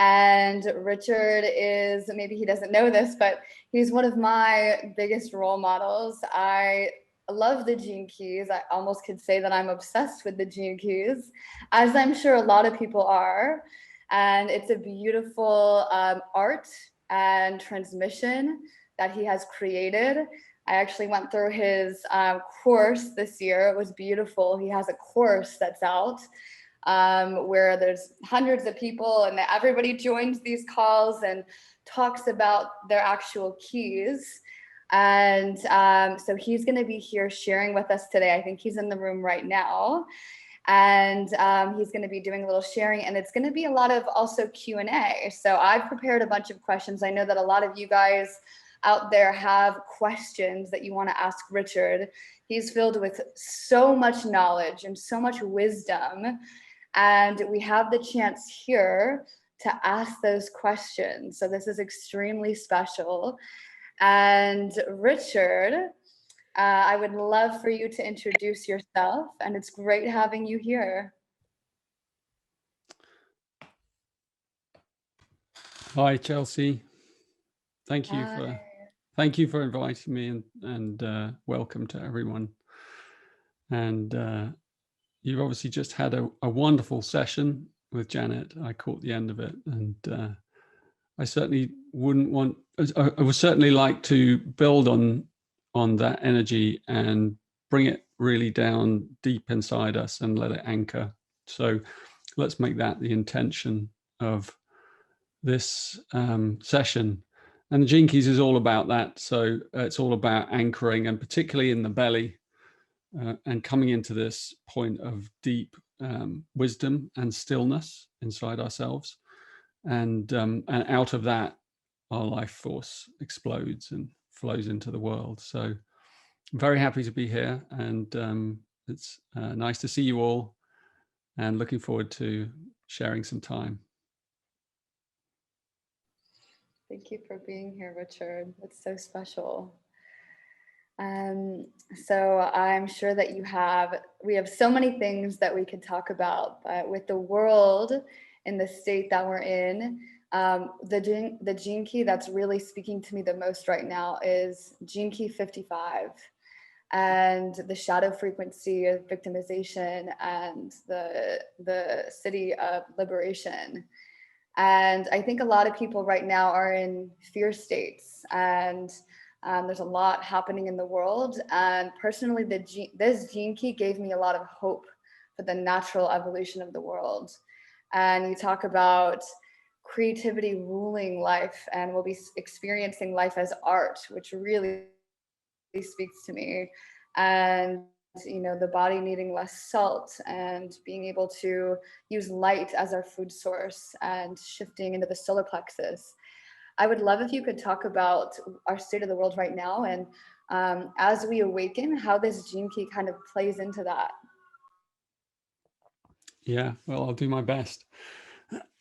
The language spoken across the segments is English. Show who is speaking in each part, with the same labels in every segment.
Speaker 1: And Richard is, maybe he doesn't know this, but he's one of my biggest role models. I love the Gene Keys. I almost could say that I'm obsessed with the Gene Keys, as I'm sure a lot of people are. And it's a beautiful art and transmission that he has created. I actually went through his course this year. It was beautiful. He has a course that's out where there's hundreds of people and everybody joins these calls and talks about their actual keys. And so he's going to be here sharing with us today. I think he's in the room right now. And he's going to be doing a little sharing, and it's going to be a lot of also Q&A. So I've prepared a bunch of questions. I know that a lot of you guys out there have questions that you want to ask Richard. He's filled with so much knowledge and so much wisdom. And we have the chance here to ask those questions. So this is extremely special. And Richard, I would love for you to introduce yourself, and it's great having you here.
Speaker 2: Hi, Chelsea. Thank you for inviting me, and welcome to everyone. And you've obviously just had a wonderful session with Janet. I caught the end of it, and I certainly I would certainly like to build on that energy and bring it really down deep inside us and let it anchor. So let's make that the intention of this session. And the Gene Keys is all about that. So it's all about anchoring, and particularly in the belly, and coming into this point of deep wisdom and stillness inside ourselves. And out of that, our life force explodes and flows into the world. So I'm very happy to be here, and it's nice to see you all, and looking forward to sharing some time.
Speaker 1: Thank you for being here, Richard. It's so special. So I'm sure that we have so many things that we could talk about, but with the world in the state that we're in, the gene key that's really speaking to me the most right now is gene key 55, and the shadow frequency of victimization and the city of liberation. And I think a lot of people right now are in fear states, and there's a lot happening in the world. And personally, this gene key gave me a lot of hope for the natural evolution of the world. And you talk about creativity ruling life, and we'll be experiencing life as art, which really speaks to me. And the body needing less salt, and being able to use light as our food source, and shifting into the solar plexus. I would love if you could talk about our state of the world right now, and as we awaken, how this gene key kind of plays into that.
Speaker 2: Yeah, well, I'll do my best.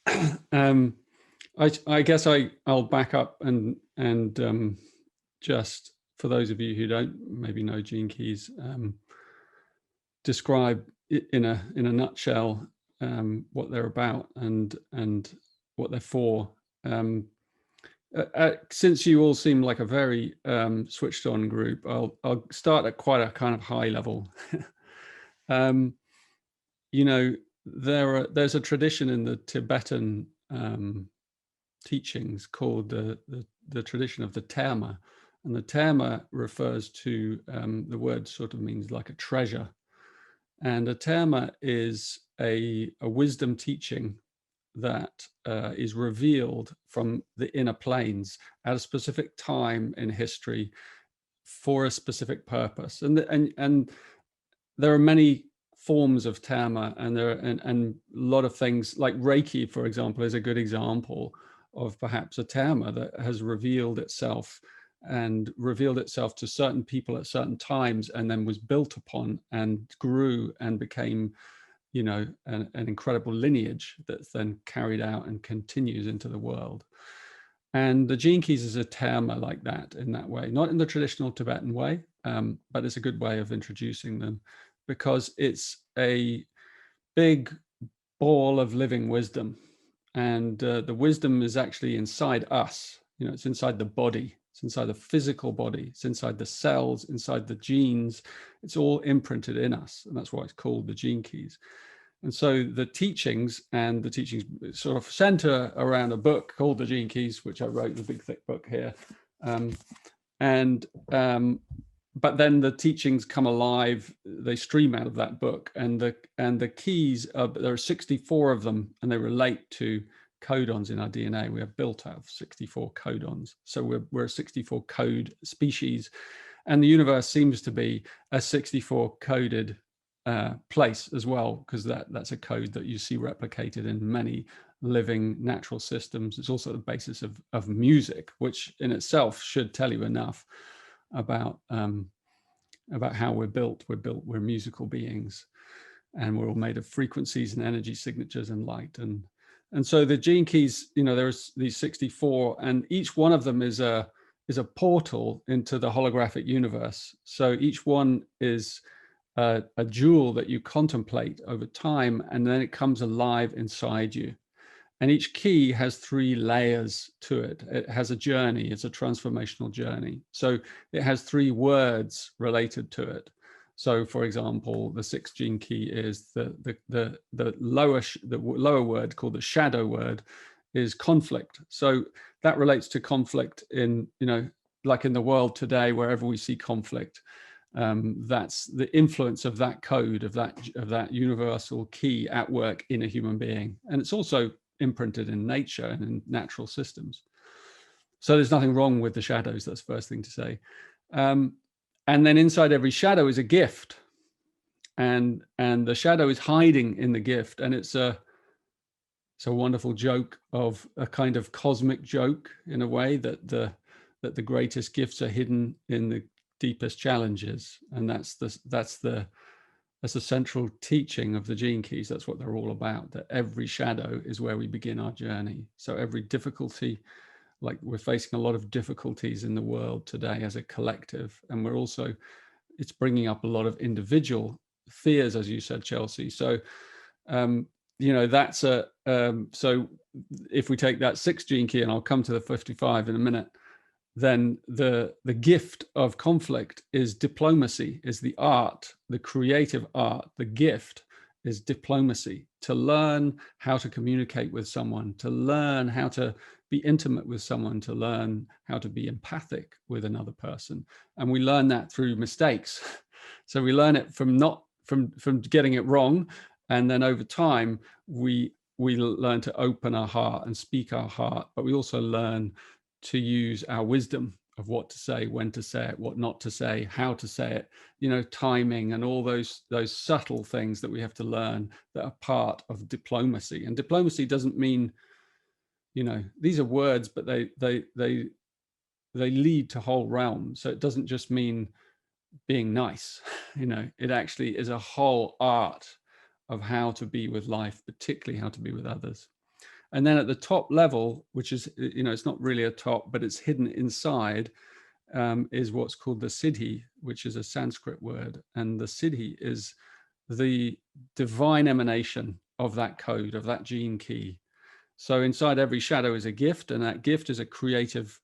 Speaker 2: I guess I'll back up and just for those of you who don't maybe know gene keys, describe in a nutshell what they're about and what they're for. Since you all seem like a very switched on group, I'll start at quite a kind of high level. There's a tradition in the Tibetan teachings called the tradition of the terma, and the terma refers to the word sort of means like a treasure, and a terma is a wisdom teaching that is revealed from the inner planes at a specific time in history for a specific purpose. And there are many forms of terma, and a lot of things like Reiki, for example, is a good example of perhaps a terma that has revealed itself to certain people at certain times, and then was built upon and grew and became an incredible lineage that's then carried out and continues into the world. And the gene keys is a terma like that, in that way, not in the traditional Tibetan way, but it's a good way of introducing them, because it's a big ball of living wisdom. and the wisdom is actually inside us. It's inside the body, it's inside the physical body, it's inside the cells, inside the genes. It's all imprinted in us, and that's why it's called the gene keys. And so the teachings sort of center around a book called The Gene Keys, which I wrote, the big thick book here. But then the teachings come alive, they stream out of that book, and the keys there are 64 of them, and they relate to codons in our DNA. We are built out of 64 codons, so we're a 64 code species, and the universe seems to be a 64 coded place as well, because that's a code that you see replicated in many living natural systems. It's also the basis of music, which in itself should tell you enough about how we're built. We're musical beings, and we're all made of frequencies and energy signatures and light. And so the gene keys, there's these 64, and each one of them is a portal into the holographic universe. So each one is a jewel that you contemplate over time, and then it comes alive inside you. And each key has 3 layers to it. It has a journey. It's a transformational journey. So it has 3 words related to it. So, for example, the 6th gene key is the lower word, called the shadow word, is conflict. So that relates to conflict in, like in the world today, wherever we see conflict. That's the influence of that code, of that universal key at work in a human being. And it's also imprinted in nature and in natural systems. So there's nothing wrong with the shadows. That's the first thing to say. And then inside every shadow is a gift, and the shadow is hiding in the gift. And it's a wonderful joke, of a kind of cosmic joke, in a way, that the greatest gifts are hidden in the deepest challenges. And that's the central teaching of the gene keys. That's what they're all about, that every shadow is where we begin our journey. So every difficulty, like we're facing a lot of difficulties in the world today as a collective, and it's bringing up a lot of individual fears, as you said, Chelsae. So that's so if we take that 6th gene key, and I'll come to the 55 in a minute, then the gift of conflict is diplomacy, is the art, the creative art. The gift is diplomacy, to learn how to communicate with someone, to learn how to be intimate with someone, to learn how to be empathic with another person. And we learn that through mistakes. So we learn it from getting it wrong, and then over time we learn to open our heart and speak our heart, but we also learn to use our wisdom of what to say, when to say it, what not to say, how to say it, timing, and all those subtle things that we have to learn that are part of diplomacy. And diplomacy doesn't mean, these are words, but they lead to whole realms. So it doesn't just mean being nice, it actually is a whole art of how to be with life, particularly how to be with others. And then at the top level, which is, it's not really a top, but it's hidden inside, is what's called the siddhi, which is a Sanskrit word. And the siddhi is the divine emanation of that code, of that gene key. So inside every shadow is a gift, and that gift is a creative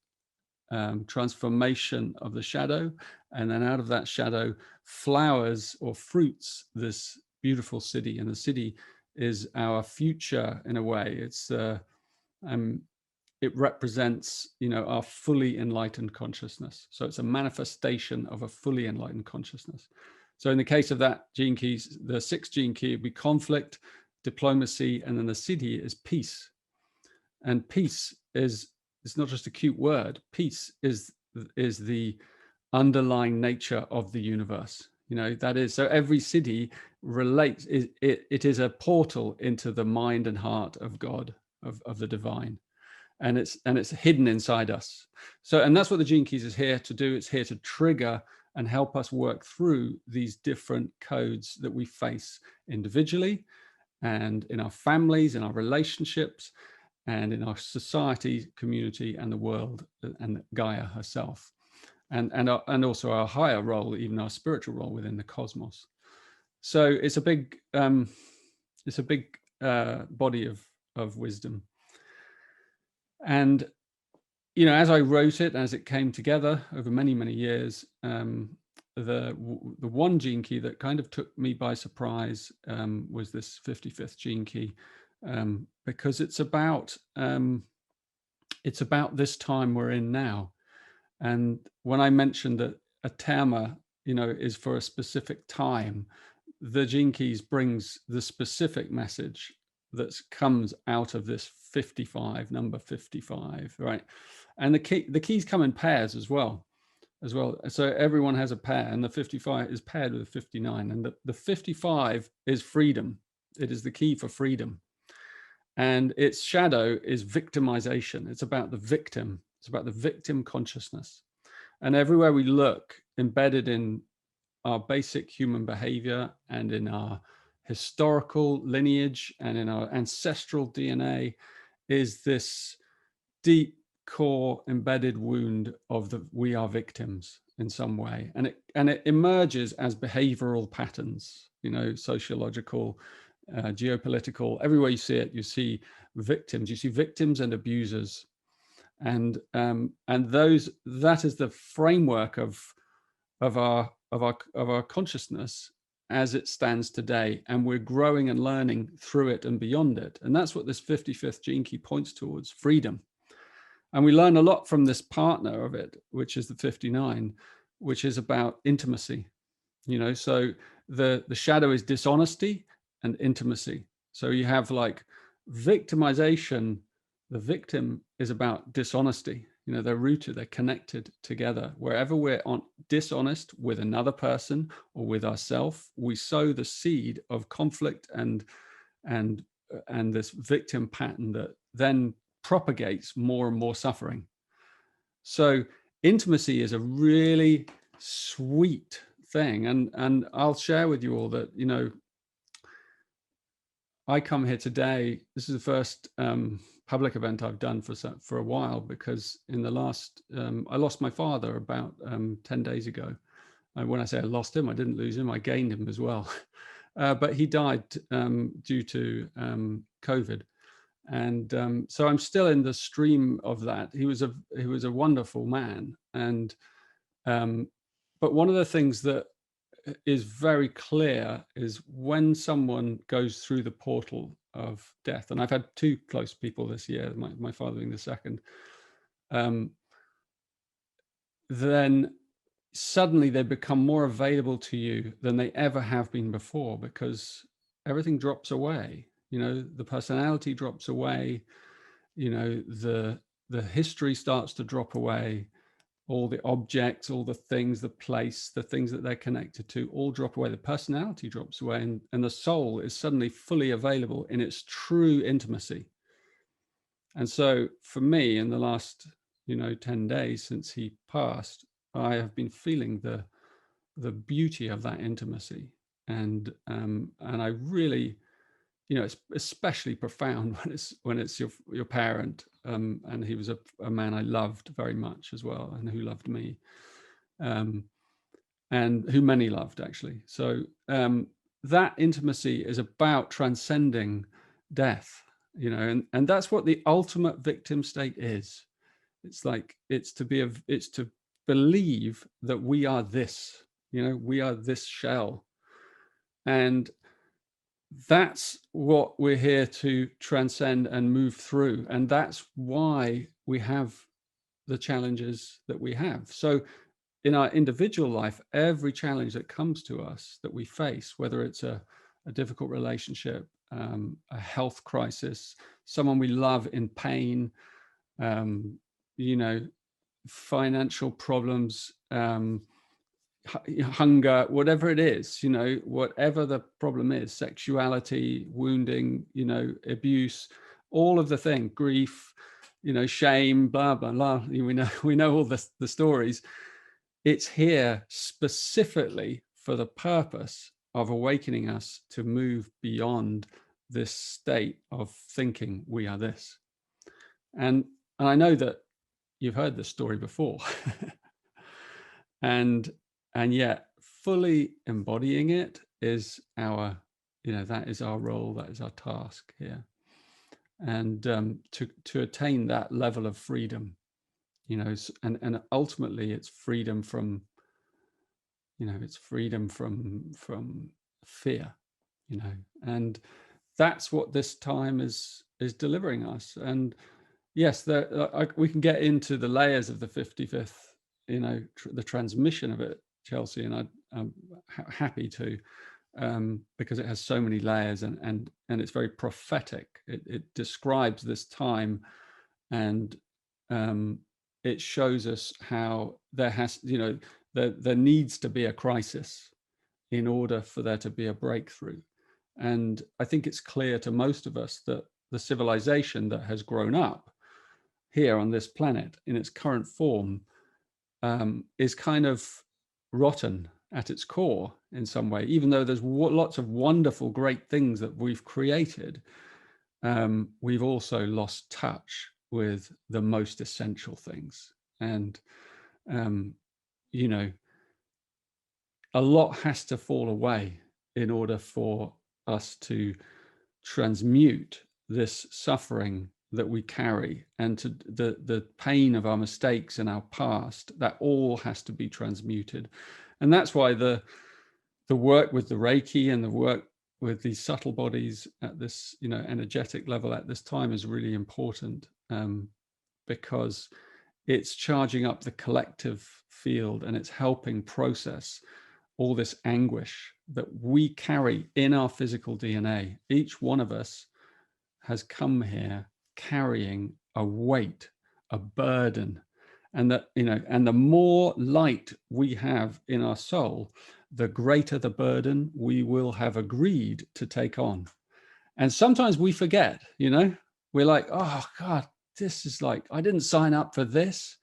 Speaker 2: transformation of the shadow. And then out of that shadow flowers or fruits this beautiful siddhi. And the siddhi is our future, in a way. It represents, our fully enlightened consciousness. So it's a manifestation of a fully enlightened consciousness. So in the case of that gene keys, the 6th gene key would be conflict, diplomacy, and then the siddhi is peace. And peace it's not just a cute word. Peace is the underlying nature of the universe. That is, so every siddhi relates, it is a portal into the mind and heart of God, of the divine. And it's hidden inside us. So, and that's what the gene keys is here to do. It's here to trigger and help us work through these different codes that we face individually, and in our families, in our relationships, and in our society, community, and the world, and Gaia herself. And also our higher role, even our spiritual role within the cosmos. So it's a big body of wisdom. And, you know, as I wrote it, as it came together over many, many years, the one gene key that kind of took me by surprise was this 55th gene key, because it's about this time we're in now. And when I mentioned that a terma, you know, is for a specific time, the gene keys brings the specific message that comes out of this 55, number 55, right? And the keys come in pairs as well. So everyone has a pair, and the 55 is paired with the 59, and the 55 is freedom. It is the key for freedom. And its shadow is victimization. It's about the victim. It's about the victim consciousness. And everywhere we look, embedded in our basic human behavior and in our historical lineage and in our ancestral DNA, is this deep core embedded wound of the we are victims in some way, and it emerges as behavioral patterns, you know, sociological, geopolitical. Everywhere you see it, you see victims. You see victims and abusers, and that is the framework of our consciousness as it stands today, and we're growing and learning through it and beyond it. And that's what this 55th gene key points towards: freedom. And we learn a lot from this partner of it, which is the 59, which is about intimacy. You know, so the shadow is dishonesty and intimacy. So you have like victimization. The victim is about dishonesty. You know, they're rooted, they're connected together. Wherever we're dishonest with another person or with ourselves, we sow the seed of conflict and this victim pattern that then propagates more and more suffering. So intimacy is a really sweet thing, and I'll share with you all that, you know, I come here today. This is the first public event I've done for a while, because in the last I lost my father about 10 days ago. When I say I lost him, I didn't lose him, I gained him as well. But he died due to COVID. And so I'm still in the stream of that. He was a wonderful man, and but one of the things that is very clear is when someone goes through the portal of death, and I've had two close people this year, my father being the second, then suddenly they become more available to you than they ever have been before, because everything drops away. You know, the personality drops away, you know, the history starts to drop away, all the objects, all the things, the place, the things that they're connected to, all drop away. The personality drops away, and the soul is suddenly fully available in its true intimacy. And so for me, in the last, you know, 10 days since he passed, I have been feeling the beauty of that intimacy. And I really, you know, it's especially profound when it's your parent, and he was a man I loved very much as well, and who loved me, and who many loved, actually. So that intimacy is about transcending death, you know, and that's what the ultimate victim state is. It's like it's to believe that we are this, you know, we are this shell, and that's what we're here to transcend and move through. And that's why we have the challenges that we have. So in our individual life, every challenge that comes to us that we face, whether it's a difficult relationship, a health crisis, someone we love in pain, you know, financial problems, hunger, whatever it is, you know, whatever the problem is, sexuality, wounding, you know, abuse, all of the thing, grief, you know, shame, blah blah blah. We know all the stories. It's here specifically for the purpose of awakening us to move beyond this state of thinking we are this. And I know that you've heard this story before. and yet fully embodying it is our, you know, that is our role, that is our task here. and to attain that level of freedom, you know, and ultimately it's freedom from, you know, it's freedom from fear, you know, and that's what this time is delivering us. And yes, we can get into the layers of the 55th, you know, the transmission of it, Chelsae, and I'm happy to, because it has so many layers, and it's very prophetic. It describes this time, and it shows us how there has, you know, there needs to be a crisis in order for there to be a breakthrough. And I think it's clear to most of us that the civilization that has grown up here on this planet in its current form is kind of rotten at its core in some way, even though there's lots of wonderful, great things that we've created. We've also lost touch with the most essential things. And, you know, a lot has to fall away in order for us to transmute this suffering that we carry, and to the pain of our mistakes and our past. That all has to be transmuted. And that's why the work with the Reiki and the work with these subtle bodies at this, you know, energetic level at this time is really important, because it's charging up the collective field, and it's helping process all this anguish that we carry in our physical DNA. Each one of us has come here carrying a weight, a burden, and that, you know, and the more light we have in our soul, the greater the burden we will have agreed to take on. And sometimes we forget, you know, we're like, oh God, this is like, I didn't sign up for this.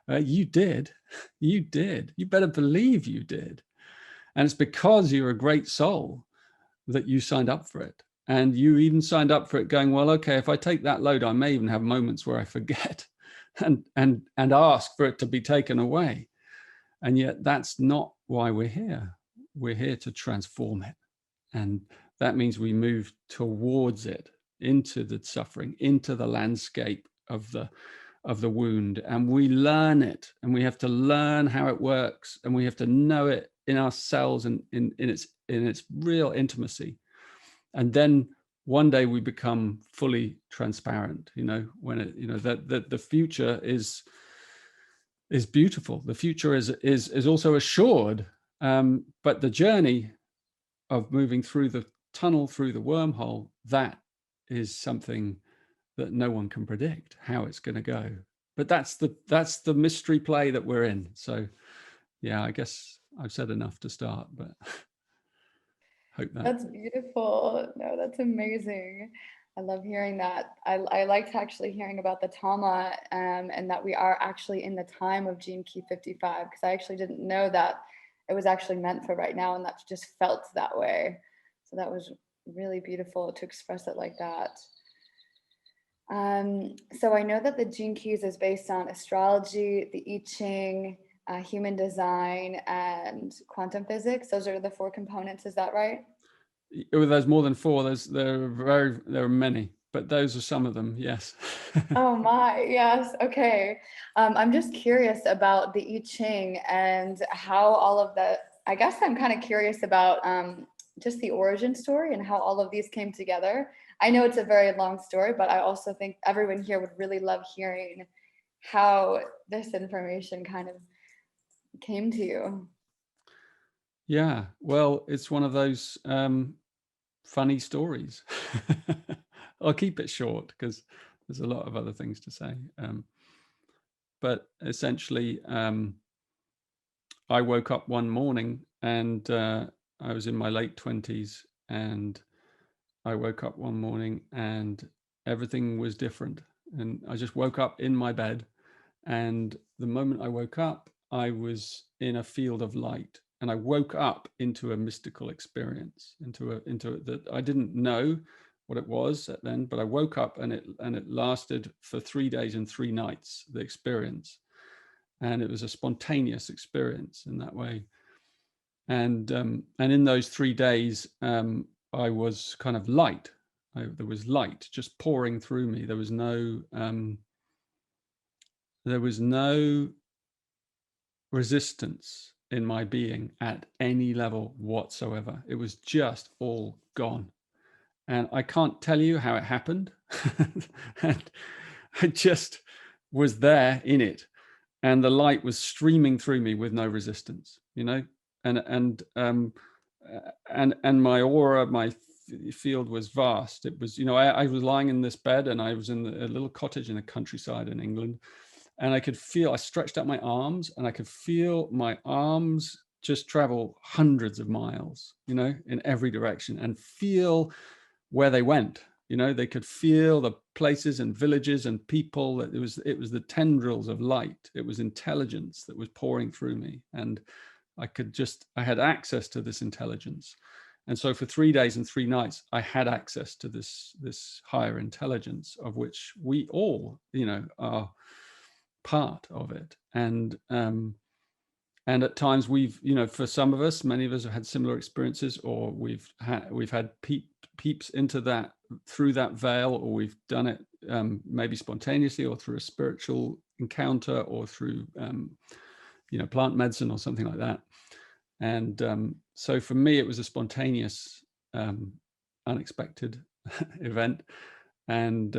Speaker 2: You did. You did. You better believe you did. And it's because you're a great soul that you signed up for it. And you even signed up for it going, well, okay, if I take that load, I may even have moments where I forget and ask for it to be taken away. And yet that's not why we're here. We're here to transform it. And that means we move towards it, into the suffering, into the landscape of the wound, and we learn it, and we have to learn how it works, and we have to know it in ourselves and in its real intimacy. And then one day we become fully transparent, you know, when it, you know, that the future is beautiful. The future is also assured, but the journey of moving through the tunnel, through the wormhole, that is something that no one can predict how it's going to go. But that's the mystery play that we're in. So yeah, I guess I've said enough to start, but hope that.
Speaker 1: That's beautiful. No, that's amazing. I love hearing that. I liked actually hearing about the Tama, and that we are actually in the time of Gene Key 55, because I actually didn't know that it was actually meant for right now, and that just felt that way. So that was really beautiful to express it like that. So I know that the Gene Keys is based on astrology, the I Ching, human design, and quantum physics. Those are the 4 components. Is that right?
Speaker 2: There's more than 4. There are many, but those are some of them. Yes.
Speaker 1: Oh my, yes. Okay. I'm just curious about the I Ching and how all of the, I guess I'm kind of curious about just the origin story and how all of these came together. I know it's a very long story, but I also think everyone here would really love hearing how this information kind of came to you.
Speaker 2: Yeah, well, it's one of those funny stories. I'll keep it short because there's a lot of other things to say. But essentially, I woke up one morning, and I was in my late 20s, and I woke up one morning and everything was different. And I just woke up in my bed, and the moment I woke up, I was in a field of light, and I woke up into a mystical experience, into that I didn't know what it was then, but I woke up, and it lasted for 3 days and 3 nights, the experience. And it was a spontaneous experience in that way. And in those 3 days, I was kind of light. There was light just pouring through me. There was no resistance in my being at any level whatsoever. It was just all gone. And I can't tell you how it happened. And I just was there in it. And the light was streaming through me with no resistance, you know, and my aura, my field was vast. It was, you know, I was lying in this bed, and I was in a little cottage in the countryside in England, and I stretched out my arms, and I could feel my arms just travel hundreds of miles, you know, in every direction, and feel where they went. You know, they could feel the places and villages and people. It was the tendrils of light. It was intelligence that was pouring through me, and I had access to this intelligence. And so for 3 days and 3 nights, I had access to this higher intelligence, of which we all, you know, are part of it. And at times we've, you know, for some of us, many of us have had similar experiences, or we've had peeps into that, through that veil, or we've done it maybe spontaneously, or through a spiritual encounter, or through you know, plant medicine or something like that. And so for me, it was a spontaneous, unexpected event. And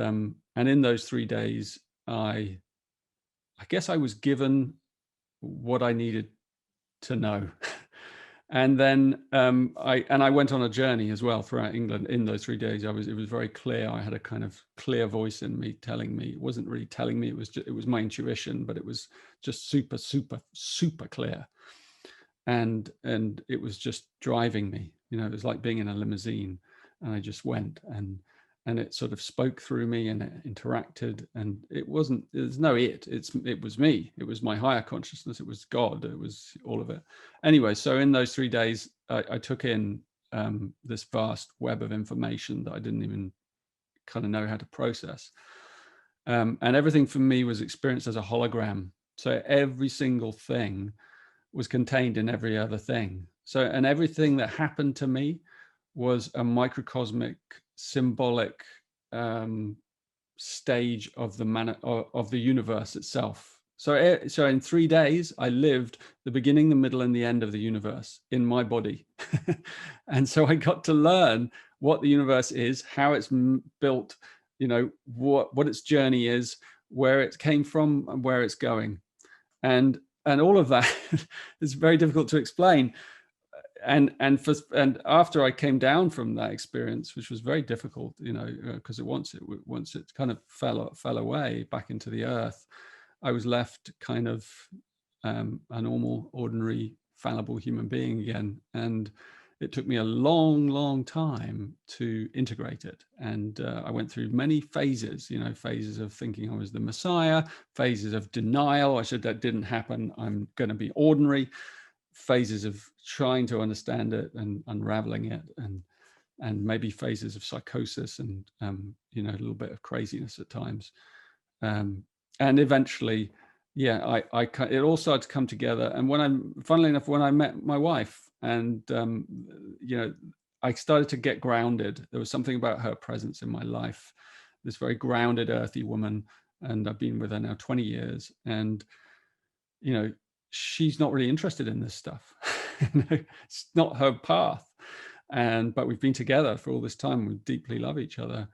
Speaker 2: in those 3 days, I guess I was given what I needed to know. And then I went on a journey as well throughout England in those 3 days. It was very clear. I had a kind of clear voice in me telling me. It wasn't really telling me. It was my intuition, but it was just super, super, super clear. And it was just driving me. You know, it was like being in a limousine, and I just went, and it sort of spoke through me, and it interacted, and there's no it was me. It was my higher consciousness. It was God. It was all of it. Anyway, so in those 3 days, I took in this vast web of information that I didn't even kind of know how to process. And everything for me was experienced as a hologram. So every single thing was contained in every other thing. So, and everything that happened to me was a microcosmic, symbolic stage of the universe itself. So in 3 days, I lived the beginning, the middle, and the end of the universe in my body. And so I got to learn what the universe is, how it's built, you know, what its journey is, where it came from, and where it's going. And all of that is very difficult to explain. And after I came down from that experience, which was very difficult, you know, because once it kind of fell away back into the earth, I was left kind of a normal, ordinary, fallible human being again. And it took me a long time to integrate it. And I went through many phases, you know, phases of thinking I was the Messiah, phases of denial. I said that didn't happen. I'm going to be ordinary. Phases of trying to understand it and unraveling it, and maybe phases of psychosis and you know, a little bit of craziness at times. And eventually, yeah, it all started to come together. And funnily enough, when I met my wife, and you know, I started to get grounded. There was something about her presence in my life, this very grounded, earthy woman. And I've been with her now 20 years. And, you know, she's not really interested in this stuff. You know, it's not her path. But we've been together for all this time. We deeply love each other.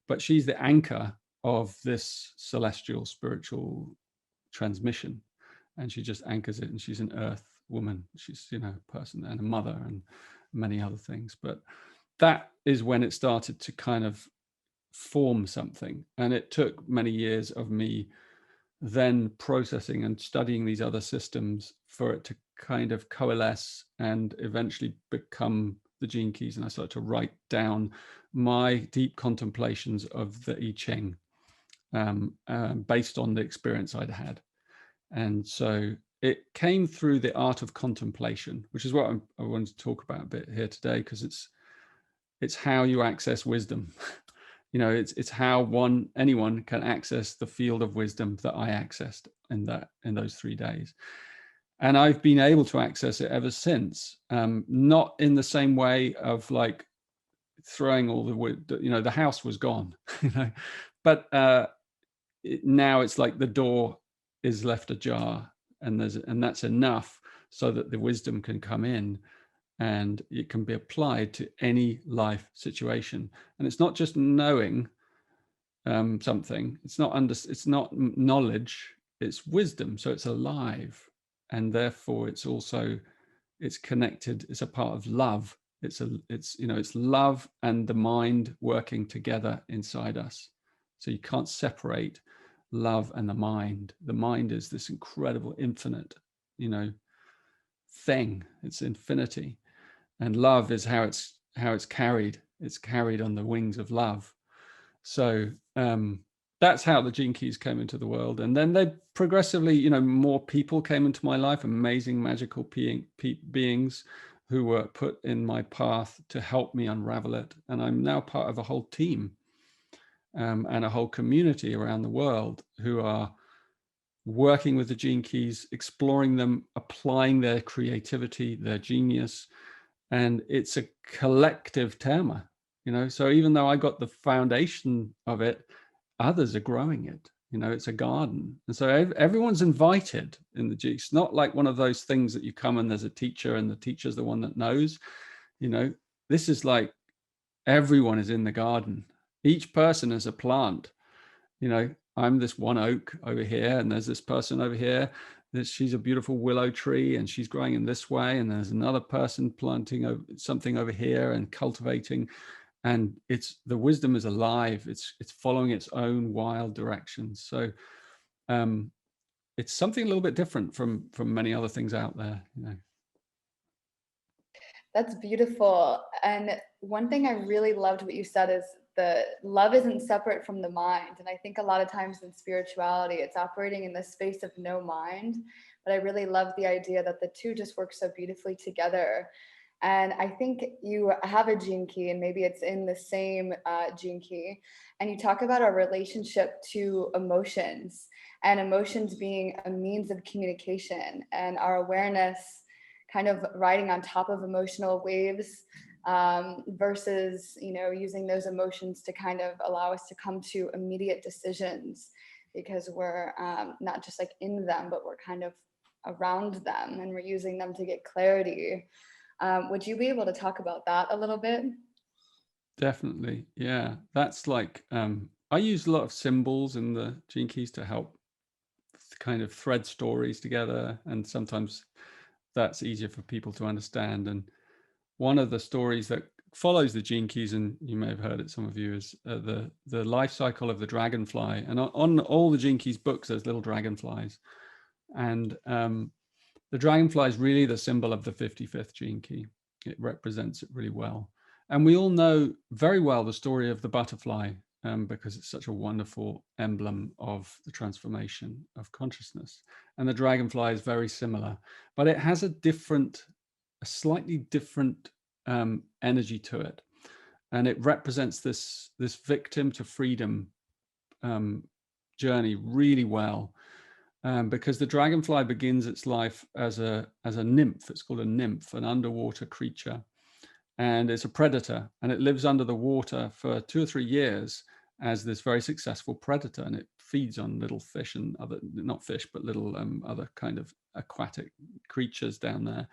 Speaker 2: But she's the anchor of this celestial, spiritual transmission. And she just anchors it. And she's an earth woman. She's, you know, a person and a mother and many other things. But that is when it started to kind of form something. And it took many years of me then processing and studying these other systems for it to kind of coalesce and eventually become the Gene Keys. And I started to write down my deep contemplations of the I Ching based on the experience I'd had. And so it came through the Art of Contemplation, which is what I wanted to talk about a bit here today, because it's how you access wisdom. You know, it's how anyone can access the field of wisdom that I accessed in those 3 days. And I've been able to access it ever since, not in the same way of like throwing all the wood, you know, the house was gone, you know, but now it's like the door is left ajar, and that's enough so that the wisdom can come in and it can be applied to any life situation. And it's not just knowing something, it's not knowledge, it's wisdom. So it's alive, and therefore it's connected, it's a part of love. It's love and the mind working together inside us. So you can't separate love and the mind. The mind is this incredible infinite, thing. It's infinity. And love is how it's carried. It's carried on the wings of love. So that's how the Gene Keys came into the world. And then they progressively, more people came into my life, amazing magical beings who were put in my path to help me unravel it. And I'm now part of a whole team and a whole community around the world who are working with the Gene Keys, exploring them, applying their creativity, their genius. And it's a collective tema, so even though I got the foundation of it, others are growing it. It's a garden. And so everyone's invited in the G. It's not like one of those things that you come and there's a teacher and the teacher's the one that knows. This is like everyone is in the garden. Each person is a plant. I'm this one oak over here, and there's this person over here. She's a beautiful willow tree, and she's growing in this way. And there's another person planting something over here and cultivating. And the wisdom is alive. It's following its own wild directions. So it's something a little bit different from many other things out there.
Speaker 1: That's beautiful. And one thing I really loved what you said is the love isn't separate from the mind. And I think a lot of times in spirituality, it's operating in the space of no mind. But I really love the idea that the two just work so beautifully together. And I think you have a gene key, and maybe it's in the same gene key. And you talk about our relationship to emotions, and emotions being a means of communication, and our awareness kind of riding on top of emotional waves versus, using those emotions to kind of allow us to come to immediate decisions, because we're not just like in them, but we're kind of around them, and we're using them to get clarity. Would you be able to talk about that a little bit?
Speaker 2: Definitely. Yeah. That's like, I use a lot of symbols in the Gene Keys to help kind of thread stories together. And sometimes that's easier for people to understand. And one of the stories that follows the Gene Keys, and you may have heard it, some of you, is the life cycle of the dragonfly. And on all the Gene Keys books, there's little dragonflies. And the dragonfly is really the symbol of the 55th Gene Key. It represents it really well. And we all know very well the story of the butterfly because it's such a wonderful emblem of the transformation of consciousness. And the dragonfly is very similar, but it has a slightly different energy to it. And it represents this victim to freedom journey really well. Because the dragonfly begins its life as a nymph. It's called a nymph, an underwater creature, and it's a predator, and it lives under the water for 2 or 3 years as this very successful predator, and it feeds on little fish and other, not fish, but little other kind of aquatic creatures down there,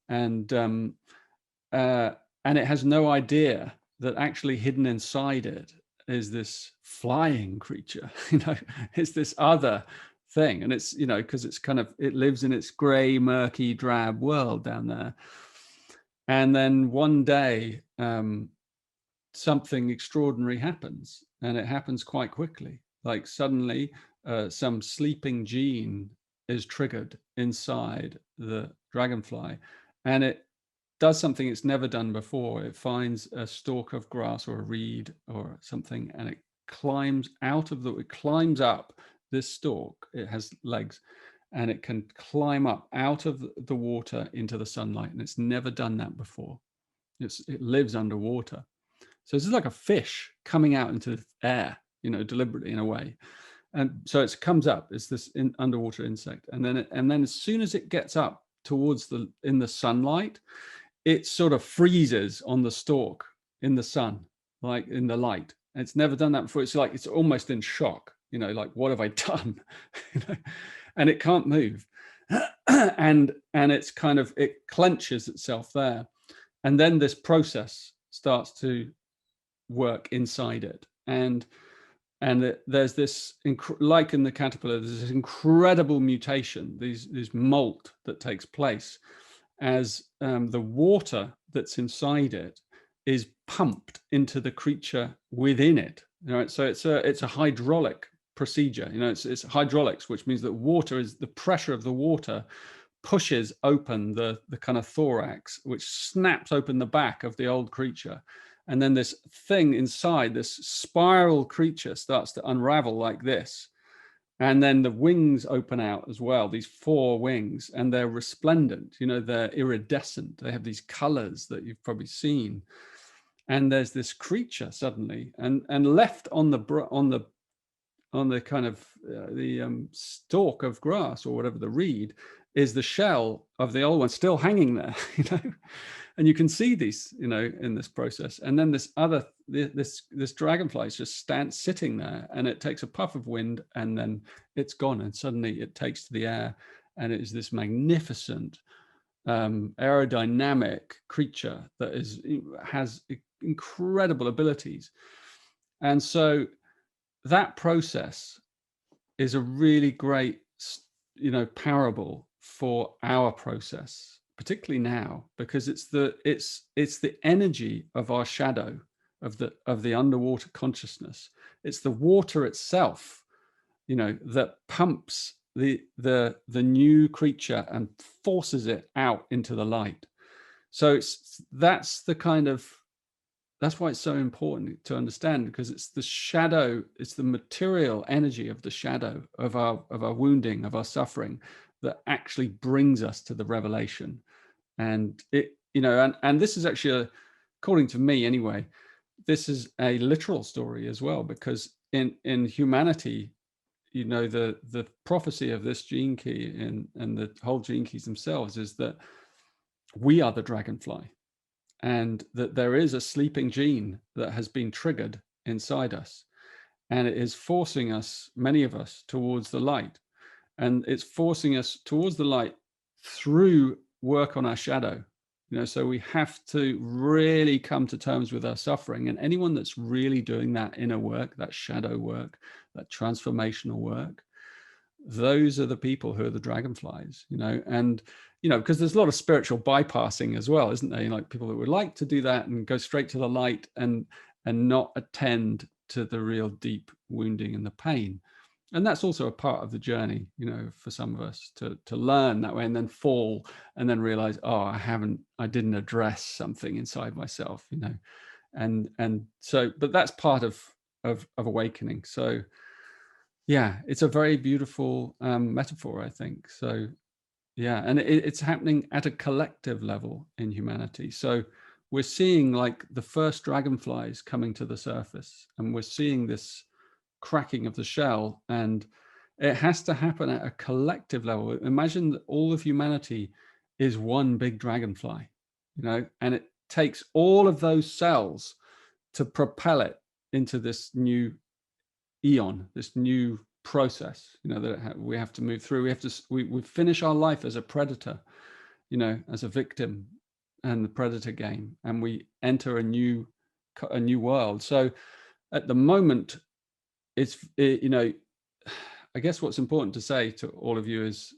Speaker 2: and it has no idea that actually hidden inside it is this flying creature. It's this other thing, and it's because it's it lives in its gray, murky, drab world down there. And then one day something extraordinary happens, and it happens quite quickly. Like suddenly some sleeping gene is triggered inside the dragonfly, and it does something it's never done before. It finds a stalk of grass or a reed or something, and it climbs up this stalk. It has legs, and it can climb up out of the water into the sunlight, and it's never done that before. It lives underwater. So this is like a fish coming out into the air, deliberately in a way. And so it comes up, it's this underwater insect. And then as soon as it gets up towards in the sunlight, it sort of freezes on the stalk, in the sun, like in the light. And it's never done that before. It's like, it's almost in shock, like, what have I done? And it can't move. and it's kind of, it clenches itself there. And then this process starts to work inside it. And there's this, like in the caterpillar, there's this incredible mutation, this molt that takes place as the water that's inside it is pumped into the creature within it. Right? So it's a hydraulic procedure. It's hydraulics, which means that water is, the pressure of the water pushes open the kind of thorax, which snaps open the back of the old creature. And then this thing inside, this spiral creature, starts to unravel like this. And then the wings open out as well, these 4 wings, and they're resplendent, they're iridescent. They have these colors that you've probably seen. And there's this creature suddenly, and left on the kind of the stalk of grass or whatever, the reed, is the shell of the old one still hanging there, and you can see these, in this process. And then this dragonfly is just sitting there, and it takes a puff of wind, and then it's gone, and suddenly it takes to the air, and it is this magnificent aerodynamic creature that has incredible abilities. And so that process is a really great, parable for our process, particularly now, because it's the energy of our shadow, of the underwater consciousness. It's the water itself, that pumps the new creature and forces it out into the light. So that's why it's so important to understand, because it's the shadow, it's the material energy of the shadow of our wounding, of our suffering, that actually brings us to the revelation. And it, and this is actually, according to me anyway, this is a literal story as well, because in humanity, the prophecy of this gene key and the whole gene keys themselves is that we are the dragonfly, and that there is a sleeping gene that has been triggered inside us, and it is forcing us, many of us, towards the light. And it's forcing us towards the light through work on our shadow. So we have to really come to terms with our suffering. And anyone that's really doing that inner work, that shadow work, that transformational work, those are the people who are the dragonflies, and because there's a lot of spiritual bypassing as well, isn't there? Like people that would like to do that and go straight to the light and not attend to the real deep wounding and the pain. And that's also a part of the journey, for some of us to learn that way, and then fall, and then realize, oh, I didn't address something inside myself, and so, but that's part of awakening. So yeah, it's a very beautiful metaphor, I think. So yeah, and it's happening at a collective level in humanity. So we're seeing like the first dragonflies coming to the surface, and we're seeing this cracking of the shell, and it has to happen at a collective level. Imagine that all of humanity is one big dragonfly, and it takes all of those cells to propel it into this new eon, this new process, that we have to move through. We finish our life as a predator, as a victim, and the predator game, and we enter a new world. So at the moment, I guess what's important to say to all of you is,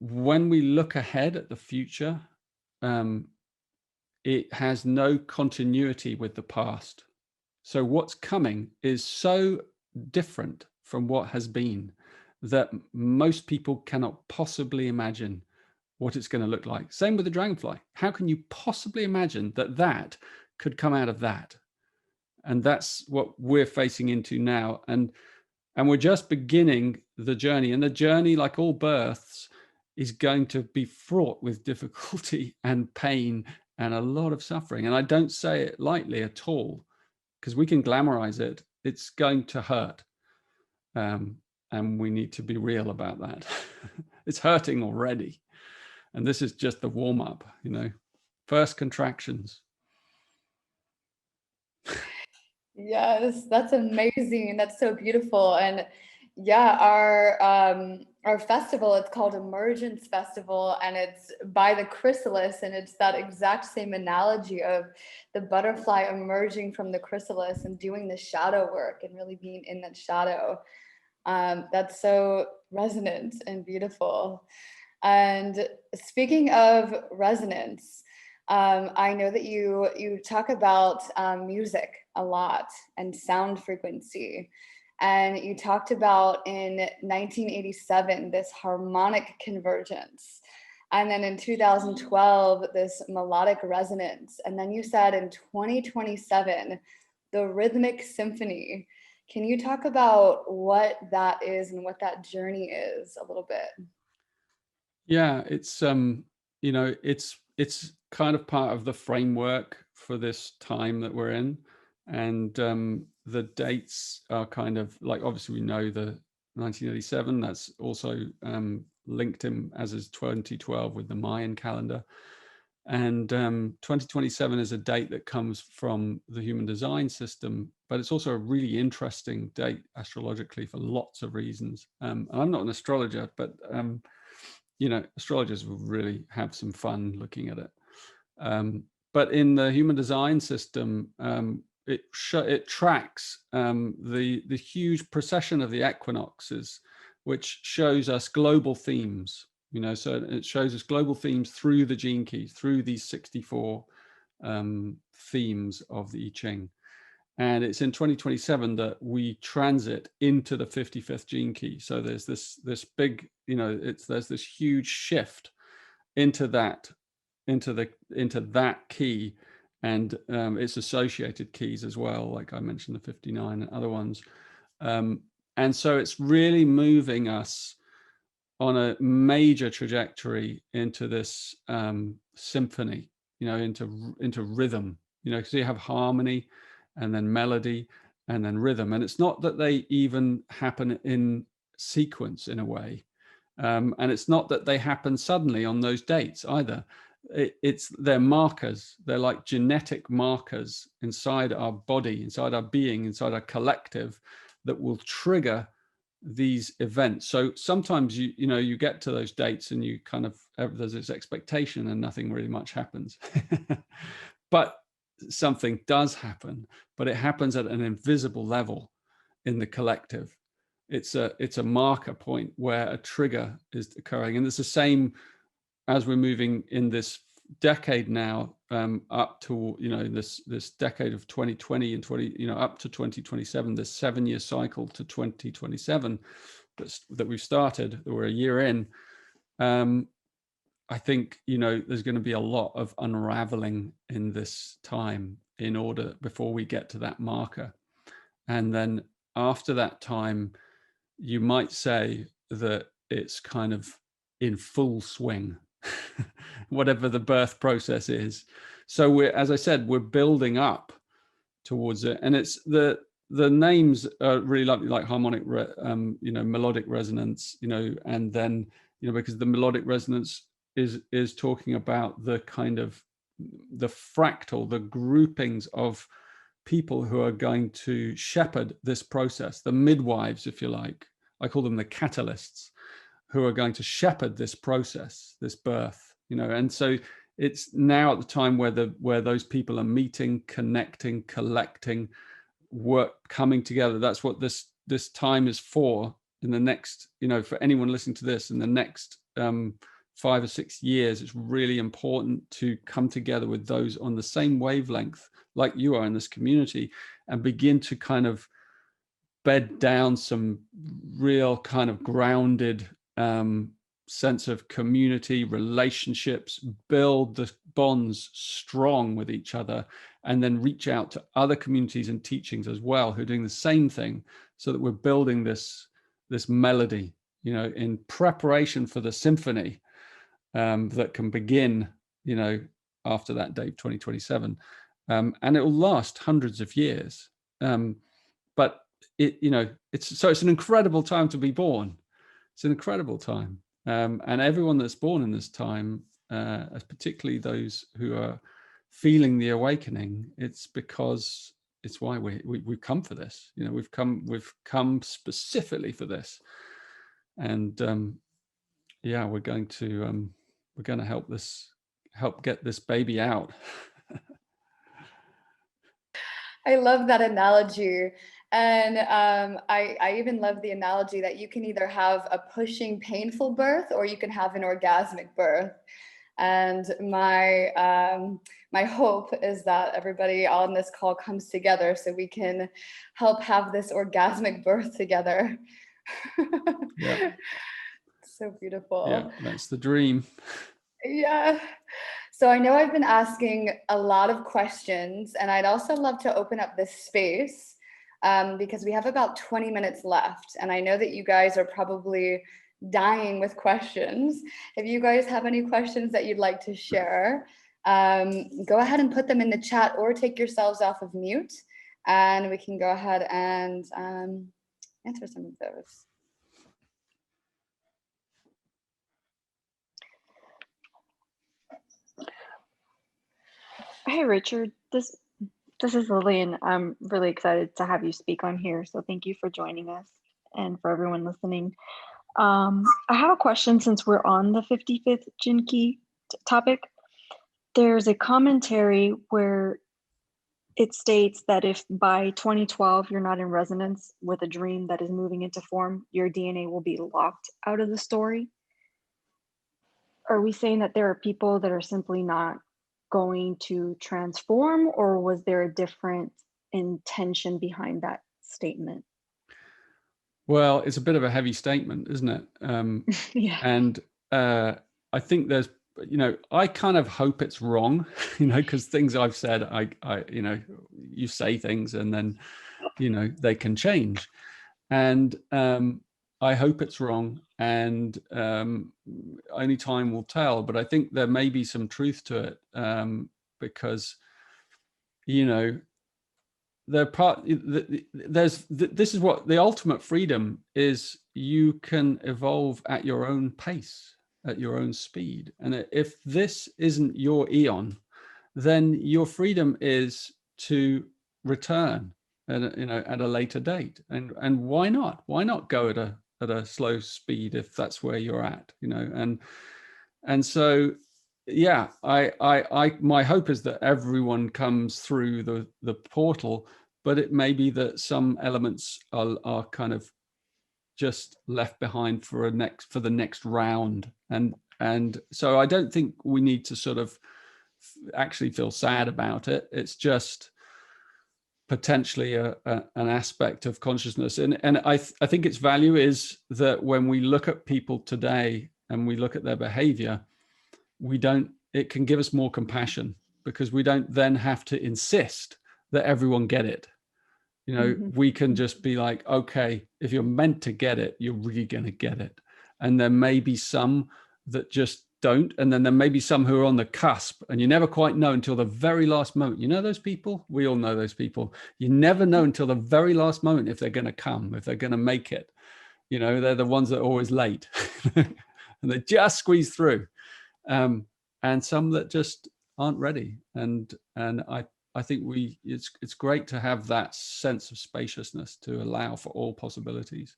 Speaker 2: when we look ahead at the future, it has no continuity with the past. So what's coming is so different from what has been that most people cannot possibly imagine what it's going to look like. Same with the dragonfly. How can you possibly imagine that could come out of that? And that's what we're facing into now. And we're just beginning the journey. And the journey, like all births, is going to be fraught with difficulty and pain and a lot of suffering. And I don't say it lightly at all, because we can glamorize it. It's going to hurt. And we need to be real about that. It's hurting already. And this is just the warm up, first contractions.
Speaker 1: Yes, that's amazing. That's so beautiful. And yeah, our festival, it's called Emergence Festival, and it's by the chrysalis, and it's that exact same analogy of the butterfly emerging from the chrysalis and doing the shadow work and really being in that shadow. That's so resonant and beautiful. And speaking of resonance, I know that you talk about music a lot and sound frequency, and you talked about in 1987 this harmonic convergence, and then in 2012 this melodic resonance, and then you said in 2027 the rhythmic symphony. Can you talk about what that is and what that journey is a little bit?
Speaker 2: Yeah, it's you know, it's kind of part of the framework for this time that we're in. And the dates are kind of like, obviously we know the 1987, that's also linked in, as is 2012 with the Mayan calendar. And 2027 is a date that comes from the human design system, but it's also a really interesting date astrologically for lots of reasons. And I'm not an astrologer, but you know, astrologers will really have some fun looking at it. But in the human design system, it tracks the huge precession of the equinoxes, which shows us global themes. You know, so it shows us global themes through the gene keys, through these 64 themes of the I Ching. And it's in 2027 that we transit into the 55th gene key. So there's this big, you know, there's this huge shift into that key, and its associated keys as well, like I mentioned, the 59 and other ones. And so it's really moving us on a major trajectory into this symphony, you know, into rhythm, you know, because you have harmony and then melody and then rhythm. And it's not that they even happen in sequence in a way. And it's not that they happen suddenly on those dates either. They're markers. They're like genetic markers inside our body, inside our being, inside our collective, that will trigger these events. So sometimes you know, you get to those dates and you kind of, there's this expectation and nothing really much happens. But something does happen, but it happens at an invisible level in the collective. It's a marker point where a trigger is occurring, and it's the same as we're moving in this decade now, up to, you know, this decade of 2020 and 20, you know, up to 2027, this 7-year cycle to 2027 that we've started, that we're a year in. I think, you know, there's going to be a lot of unraveling in this time in order before we get to that marker. And then after that time, you might say that it's kind of in full swing, whatever the birth process is. So we're, as I said, we're building up towards it, and it's the names are really lovely, like harmonic, you know, melodic resonance, you know, and then, you know, because the melodic resonance is talking about the kind of the fractal, the groupings of people who are going to shepherd this process, the midwives, if you like. I call them the catalysts, who are going to shepherd this process, this birth, you know. And so it's now at the time where those people are meeting, connecting, collecting, work, coming together. That's what this time is for. In the next, you know, for anyone listening to this, in the next 5 or 6 years, it's really important to come together with those on the same wavelength like you are in this community, and begin to kind of bed down some real kind of grounded sense of community, relationships, build the bonds strong with each other, and then reach out to other communities and teachings as well who are doing the same thing, so that we're building this melody, you know, in preparation for the symphony that can begin, you know, after that date, 2027. And it will last hundreds of years. But it, you know, it's an incredible time to be born. It's an incredible time. And everyone that's born in this time, particularly those who are feeling the awakening, it's because it's why we've come for this. You know, we've come specifically for this, and yeah, we're going to help get this baby out.
Speaker 1: I love that analogy. And I even love the analogy that you can either have a pushing, painful birth, or you can have an orgasmic birth. And my hope is that everybody on this call comes together so we can help have this orgasmic birth together.
Speaker 2: Yeah.
Speaker 1: So beautiful.
Speaker 2: Yeah, that's the dream.
Speaker 1: Yeah. So I know I've been asking a lot of questions, and I'd also love to open up this space because we have about 20 minutes left. And I know that you guys are probably dying with questions. If you guys have any questions that you'd like to share, go ahead and put them in the chat or take yourselves off of mute, and we can go ahead and answer some of those.
Speaker 3: Hey, Richard, this is Lillian. I'm really excited to have you speak on here. So thank you for joining us and for everyone listening. I have a question since we're on the 55th Gene Key topic. There's a commentary where it states that if by 2012 you're not in resonance with a dream that is moving into form, your DNA will be locked out of the story. Are we saying that there are people that are simply not going to transform, or was there a different intention behind that statement?
Speaker 2: Well, it's a bit of a heavy statement, isn't it?
Speaker 3: Yeah.
Speaker 2: And I think there's, you know, I kind of hope it's wrong, you know, because things I've said, I, you know, you say things and then, you know, they can change. And I hope it's wrong, and only time will tell. But I think there may be some truth to it, because, you know, this is what the ultimate freedom is. You can evolve at your own pace, at your own speed. And if this isn't your eon, then your freedom is to return at you know, at a later date. And why not go at a slow speed if that's where you're at, you know? And so, yeah, I my hope is that everyone comes through the portal, but it may be that some elements are kind of just left behind for the next round. And so I don't think we need to sort of actually feel sad about it. It's just potentially an aspect of consciousness. And I think its value is that when we look at people today and we look at their behavior, it can give us more compassion, because we don't then have to insist that everyone get it. You know, we can just be like, okay, if you're meant to get it, you're really going to get it. And there may be some that just don't. And then there may be some who are on the cusp, and you never quite know until the very last moment. You know those people? We all know those people. You never know until the very last moment if they're going to come, if they're going to make it. You know, they're the ones that are always late and they just squeeze through. And some that just aren't ready. And I think it's great to have that sense of spaciousness to allow for all possibilities.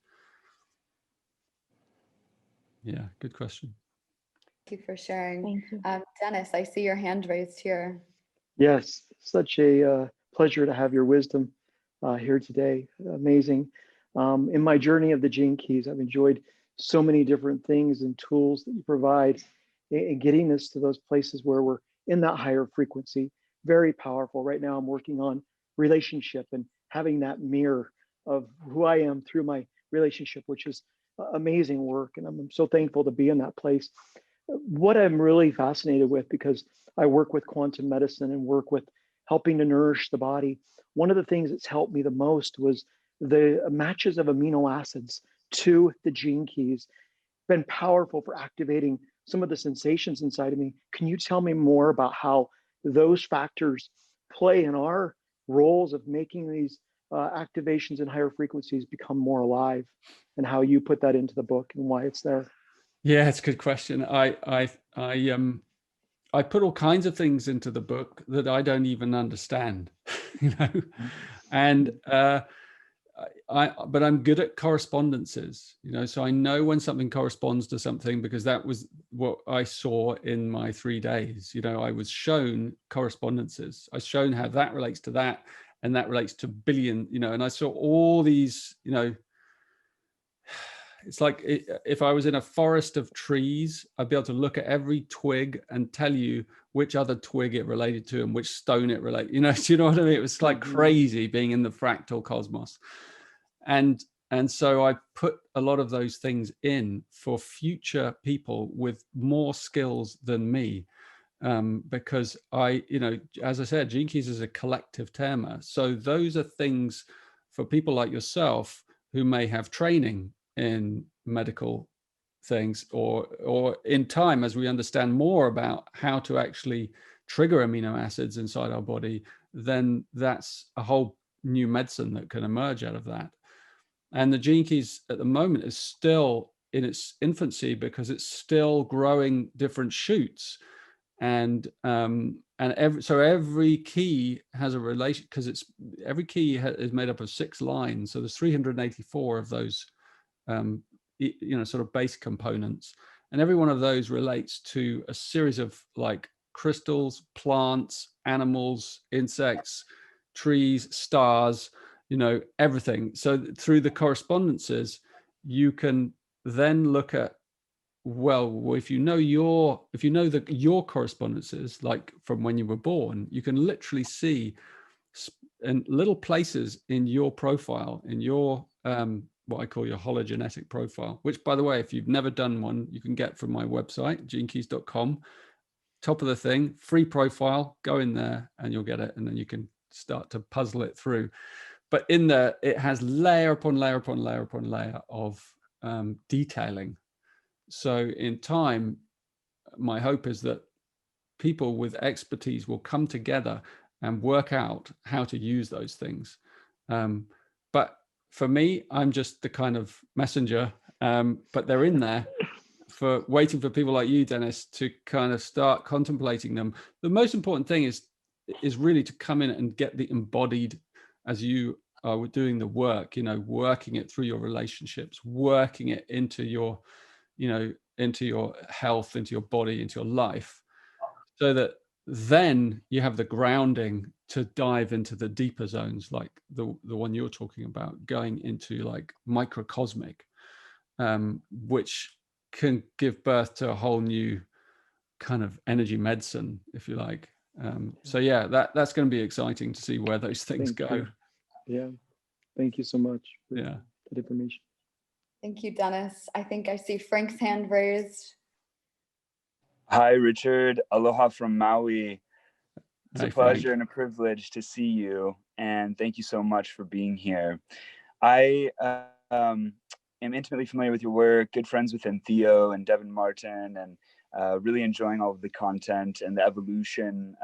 Speaker 2: Yeah, good question.
Speaker 1: Thank you for sharing.
Speaker 3: Thank you.
Speaker 1: Dennis, I see your hand raised here.
Speaker 4: Yes, such a pleasure to have your wisdom here today. Amazing. In my journey of the Gene Keys, I've enjoyed so many different things and tools that you provide in getting us to those places where we're in that higher frequency. Very powerful. Right now, I'm working on relationship and having that mirror of who I am through my relationship, which is amazing work. And I'm so thankful to be in that place. What I'm really fascinated with, because I work with quantum medicine and work with helping to nourish the body, one of the things that's helped me the most was the matches of amino acids to the gene keys. Been powerful for activating some of the sensations inside of me. Can you tell me more about how those factors play in our roles of making these activations in higher frequencies become more alive, and how you put that into the book and why it's there?
Speaker 2: Yeah, it's a good question. I put all kinds of things into the book that I don't even understand. You know, And but I'm good at correspondences, so I know when something corresponds to something, because that was what I saw in my 3 days. I was shown correspondences. I was shown how that relates to that, and that relates to billion, and I saw all these, it's like if I was in a forest of trees, I'd be able to look at every twig and tell you which other twig it related to and which stone it related, do you know what I mean? It was like crazy being in the fractal cosmos. And so I put a lot of those things in for future people with more skills than me, because as I said, Gene Keys is a collective terma. So those are things for people like yourself who may have training in medical things, or in time, as we understand more about how to actually trigger amino acids inside our body, then that's a whole new medicine that can emerge out of that. And the Gene Keys at the moment is still in its infancy, because it's still growing different shoots. And every key has a relation, because every key is made up of 6 lines. So there's 384 of those, sort of base components. And every one of those relates to a series of like crystals, plants, animals, insects, trees, stars, everything. So through the correspondences, you can then look at, well, if you know your correspondences, like from when you were born, you can literally see in little places in your profile, in your what I call your hologenetic profile, which, by the way, if you've never done one, you can get from my website, genekeys.com. Top of the thing, free profile, go in there and you'll get it, and then you can start to puzzle it through. But in there, it has layer upon layer upon layer upon layer of detailing. So in time, my hope is that people with expertise will come together and work out how to use those things. But for me, I'm just the kind of messenger, but they're in there for waiting for people like you, Dennis, to kind of start contemplating them. The most important thing is really to come in and get the embodied, as you are doing the work, working it through your relationships, working it into your, into your health, into your body, into your life, so that then you have the grounding to dive into the deeper zones, like the one you're talking about, going into like microcosmic, which can give birth to a whole new kind of energy medicine, if you like. So yeah, that's going to be exciting to see where those things
Speaker 4: Thank
Speaker 2: go.
Speaker 4: you. Yeah, thank you so much for
Speaker 2: Yeah,
Speaker 4: that information.
Speaker 1: Thank you, Dennis. I think I see Frank's hand raised.
Speaker 5: Hi, Richard. Aloha from Maui. It's a pleasure and a privilege to see you, and thank you so much for being here. I am intimately familiar with your work, good friends with Theo and Devin Martin, and really enjoying all of the content and the evolution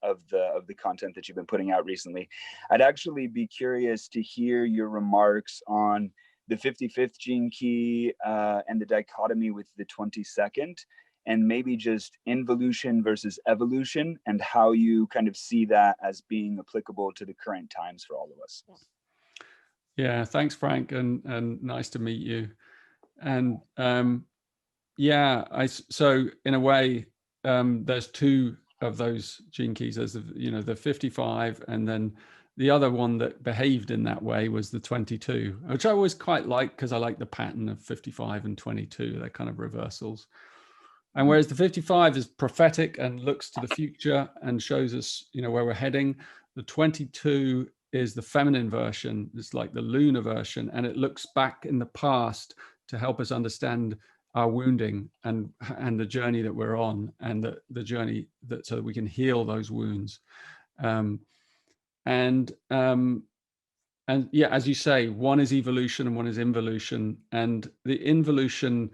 Speaker 5: of the content that you've been putting out recently. I'd actually be curious to hear your remarks on the 55th gene key and the dichotomy with the 22nd, and maybe just involution versus evolution, and how you kind of see that as being applicable to the current times for all of us.
Speaker 2: Yeah, thanks, Frank, and nice to meet you. And yeah, so in a way, there's 2 of those gene keys. There's the 55, and then the other one that behaved in that way was the 22, which I always quite like, because I like the pattern of 55 and 22. They're kind of reversals. And whereas the 55 is prophetic and looks to the future and shows us, where we're heading, the 22 is the feminine version. It's like the lunar version, and it looks back in the past to help us understand our wounding and the journey that we're on, and the journey so that we can heal those wounds. And yeah, as you say, one is evolution and one is involution, and the involution,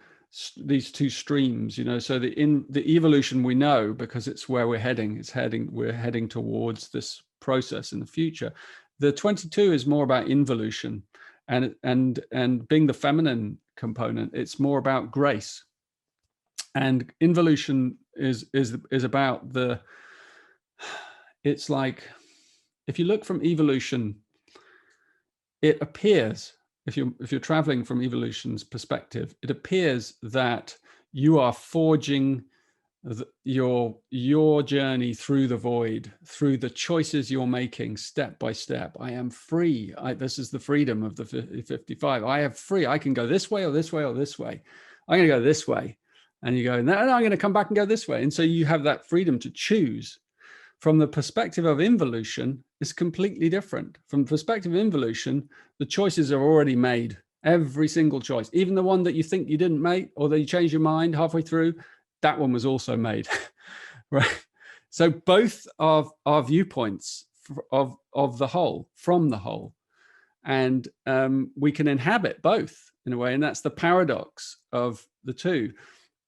Speaker 2: these 2 streams, so the evolution we know, because it's where we're heading. We're heading towards this process in the future. The 22 is more about involution, and being the feminine component, it's more about grace. And involution is about it's like, if you look from evolution it appears, if you're traveling from evolution's perspective, it appears that you are forging your journey through the void, through the choices you're making step by step. I am free. This is the freedom of the 55. I am free. I can go this way or this way or this way. I'm going to go this way. And you go, no, I'm going to come back and go this way. And so you have that freedom to choose. From the perspective of involution, it's completely different. From the perspective of involution, the choices are already made. Every single choice, even the one that you think you didn't make, or that you change your mind halfway through, that one was also made. Right. So both of our viewpoints of the whole, from the whole, and we can inhabit both in a way. And that's the paradox of the two.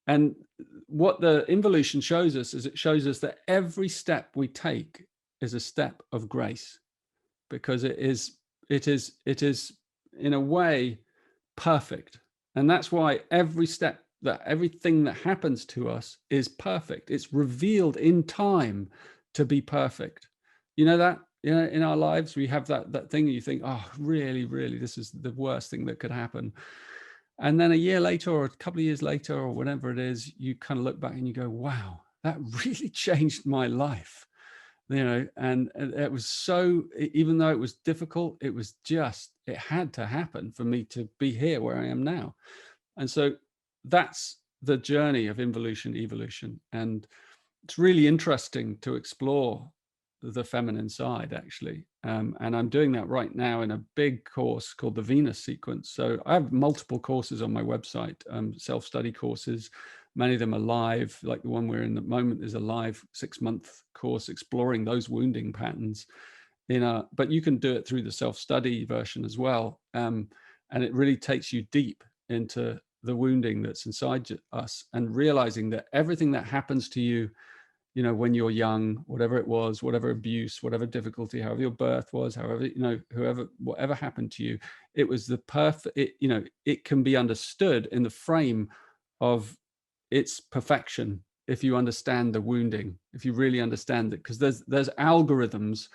Speaker 2: And what the involution shows us is it shows us that every step we take is a step of grace, because it is in a way perfect. And that's why everything that happens to us is perfect. It's revealed in time to be perfect. You know that, you know, in our lives, we have that thing you think, oh, really, really, this is the worst thing that could happen. And then a year later or a couple of years later or whatever it is, you kind of look back and you go, wow, that really changed my life. You know, and it was so, even though it was difficult, it had to happen for me to be here where I am now. And so that's the journey of involution, evolution. And it's really interesting to explore the feminine side, actually. And I'm doing that right now in a big course called the Venus Sequence. So I have multiple courses on my website, self-study courses. Many of them are live, like the one we're in at the moment is a live 6-month course exploring those wounding patterns. But you can do it through the self-study version as well. And it really takes you deep into the wounding that's inside us, and realizing that everything that happens to you, you know, when you're young, whatever it was, whatever abuse, whatever difficulty, however your birth was, however, you know, whatever happened to you, it was the perfect, you know, it can be understood in the frame of its perfection if you understand the wounding, if you really understand it, because there's algorithms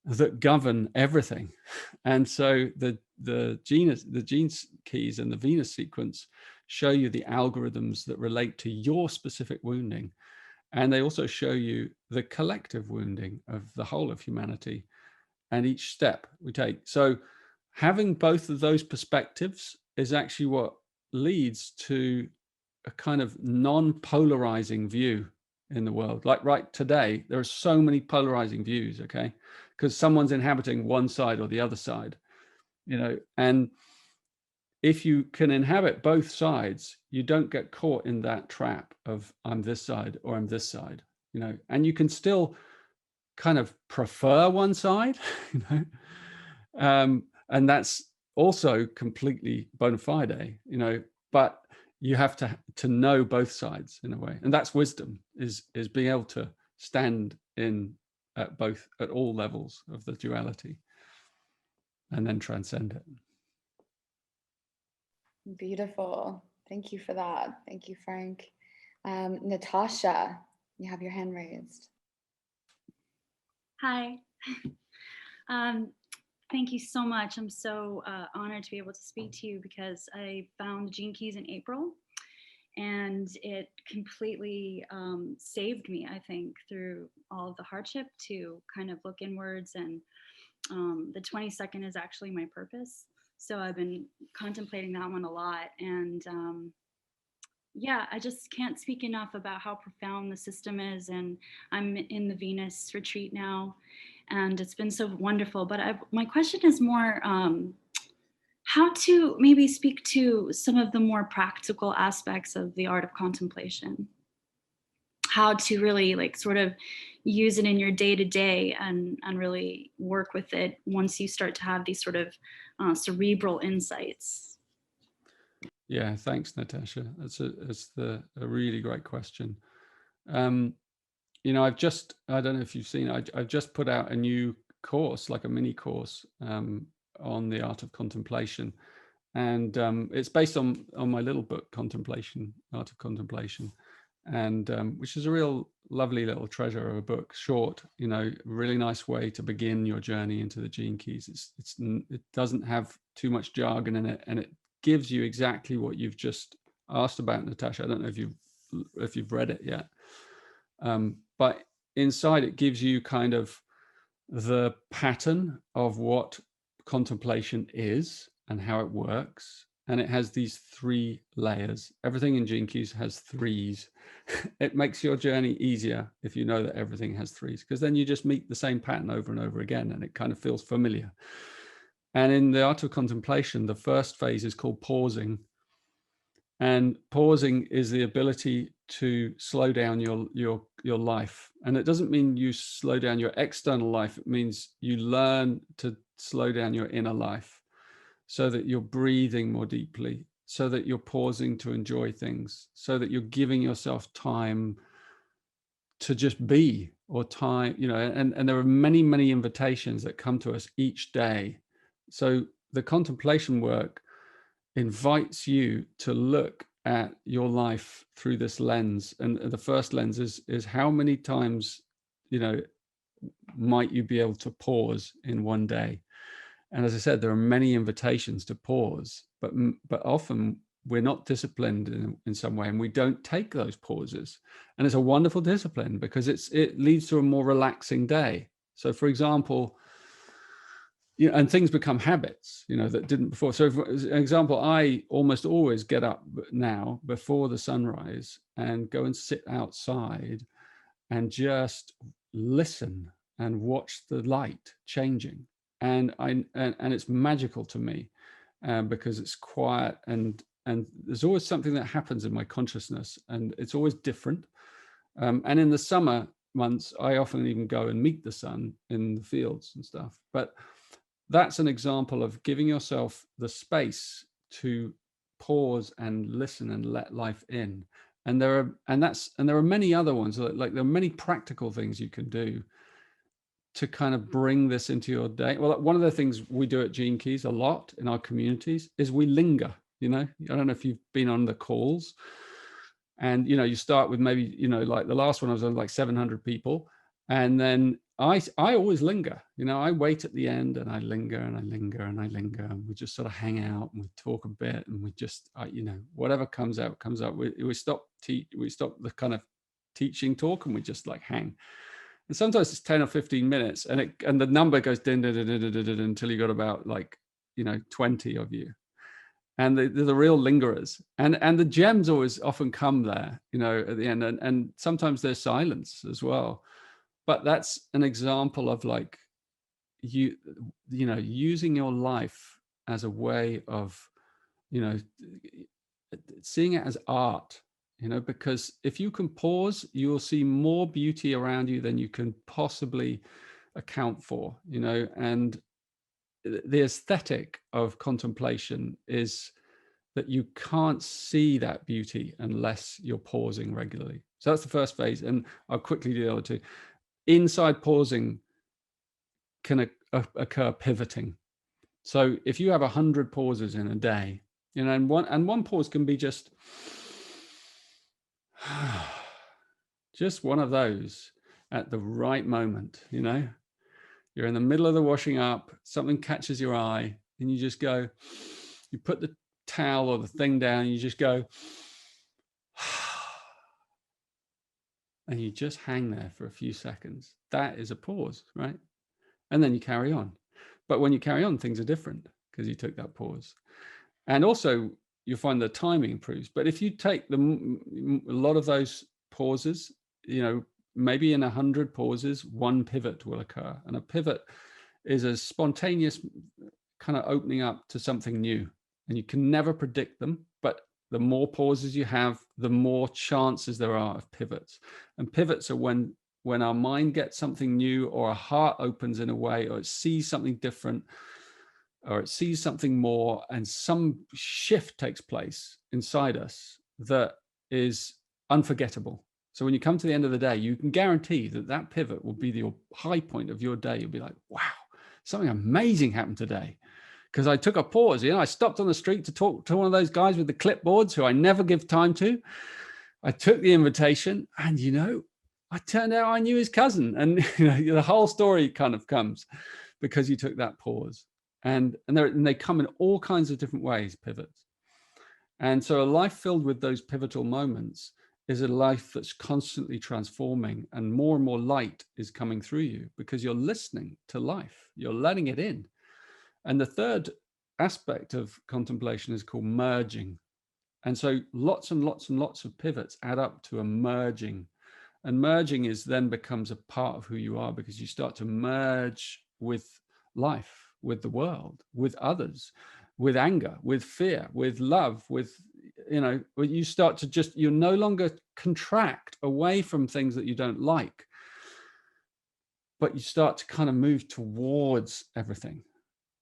Speaker 2: that govern everything. And so the gene keys and the Venus sequence show you the algorithms that relate to your specific wounding. And they also show you the collective wounding of the whole of humanity and each step we take. So having both of those perspectives is actually what leads to a kind of non-polarizing view in the world. Like right today, there are so many polarizing views, okay? Because someone's inhabiting one side or the other side, you know, and if you can inhabit both sides, you don't get caught in that trap of I'm this side or I'm this side, you know, and you can still kind of prefer one side, you know, and that's also completely bona fide, you know, but you have to know both sides in a way. And that's wisdom, is being able to stand in at all levels of the duality and then transcend it.
Speaker 1: Beautiful. Thank you for that. Thank you, Frank. Natasha, you have your hand raised.
Speaker 6: Hi. Thank you so much. I'm so honored to be able to speak to you, because I found the Gene Keys in April, and it completely saved me, I think, through all of the hardship, to kind of look inwards. And the 22nd is actually my purpose. So I've been contemplating that one a lot. And yeah, I just can't speak enough about how profound the system is. And I'm in the Venus retreat now, and it's been so wonderful. But my question is more how to maybe speak to some of the more practical aspects of the art of contemplation. How to really like sort of use it in your day-to-day and really work with it once you start to have these sort of cerebral insights.
Speaker 2: Yeah, thanks, Natasha. That's a really great question. You know, I don't know if you've seen, I've just put out a new course, like a mini course on the art of contemplation. And it's based on my little book, Art of Contemplation. and which is a real lovely little treasure of a book. Short, you know, really nice way to begin your journey into the Gene Keys. It doesn't have too much jargon in it, and it gives you exactly what you've just asked about, Natasha. I don't know if you've read it yet, but inside it gives you kind of the pattern of what contemplation is and how it works. And it has these 3 layers. Everything in Gene Keys has 3s. It makes your journey easier if you know that everything has 3s, because then you just meet the same pattern over and over again, and it kind of feels familiar. And in the Art of Contemplation, the first phase is called pausing. And pausing is the ability to slow down your life. And it doesn't mean you slow down your external life. It means you learn to slow down your inner life, so that you're breathing more deeply, so that you're pausing to enjoy things, so that you're giving yourself time to just be, or time, you know, and there are many, many invitations that come to us each day. So the contemplation work invites you to look at your life through this lens. And the first lens is how many times, you know, might you be able to pause in one day? And as I said, there are many invitations to pause, but often we're not disciplined in some way, and we don't take those pauses. And it's a wonderful discipline because it leads to a more relaxing day. So, for example, you know, and things become habits, you know, that didn't before. So, for example, I almost always get up now before the sunrise and go and sit outside and just listen and watch the light changing. And it's magical to me because it's quiet, and there's always something that happens in my consciousness, and it's always different. And in the summer months, I often even go and meet the sun in the fields and stuff. But that's an example of giving yourself the space to pause and listen and let life in. And there are many other ones, like there are many practical things you can do to kind of bring this into your day. Well, one of the things we do at Gene Keys a lot in our communities is we linger. You know, I don't know if you've been on the calls, and you know, you start with maybe, you know, like the last one I was on, like 700 people, and then I always linger. You know, I wait at the end, and I linger and I linger and I linger, and we just sort of hang out and we talk a bit, and we just, you know, whatever comes out comes out. We stop the kind of teaching talk, and we just like hang. And sometimes it's 10 or 15 minutes, and the number goes din, din, din, din, din, din, until you got about, like, you know, 20 of you. And they're the real lingerers. And the gems always often come there, you know, at the end. And sometimes there's silence as well. But that's an example of, like, you know, using your life as a way of, you know, seeing it as art. You know, because if you can pause, you'll see more beauty around you than you can possibly account for, you know. And the aesthetic of contemplation is that you can't see that beauty unless you're pausing regularly. So that's the first phase. And I'll quickly do the other two. Inside pausing can occur pivoting. So if you have 100 pauses in a day, you know, and one pause can be just one of those at the right moment. You know, you're in the middle of the washing up, something catches your eye, and you just go, you put the towel or the thing down, and you just go, and you just hang there for a few seconds. That is a pause, right? And then you carry on. But when you carry on, things are different because you took that pause. And also, you find the timing improves. But if you take a lot of those pauses, you know, maybe in 100 pauses, one pivot will occur. And a pivot is a spontaneous kind of opening up to something new. And you can never predict them, but the more pauses you have, the more chances there are of pivots. And pivots are when our mind gets something new, or our heart opens in a way, or it sees something different, or it sees something more, and some shift takes place inside us that is unforgettable. So when you come to the end of the day, you can guarantee that that pivot will be the high point of your day. You'll be like, wow, something amazing happened today. Because I took a pause, you know, I stopped on the street to talk to one of those guys with the clipboards who I never give time to. I took the invitation, and I turned out I knew his cousin, and the whole story kind of comes because you took that pause. And they come in all kinds of different ways, pivots. And so a life filled with those pivotal moments is a life that's constantly transforming, and more light is coming through you because you're listening to life, you're letting it in. And the third aspect of contemplation is called merging. And so lots and lots and lots of pivots add up to a merging. And merging then becomes a part of who you are, because you start to merge with life, with the world, with others, with anger, with fear, with love, with, you start to you no longer contract away from things that you don't like, but you start to kind of move towards everything.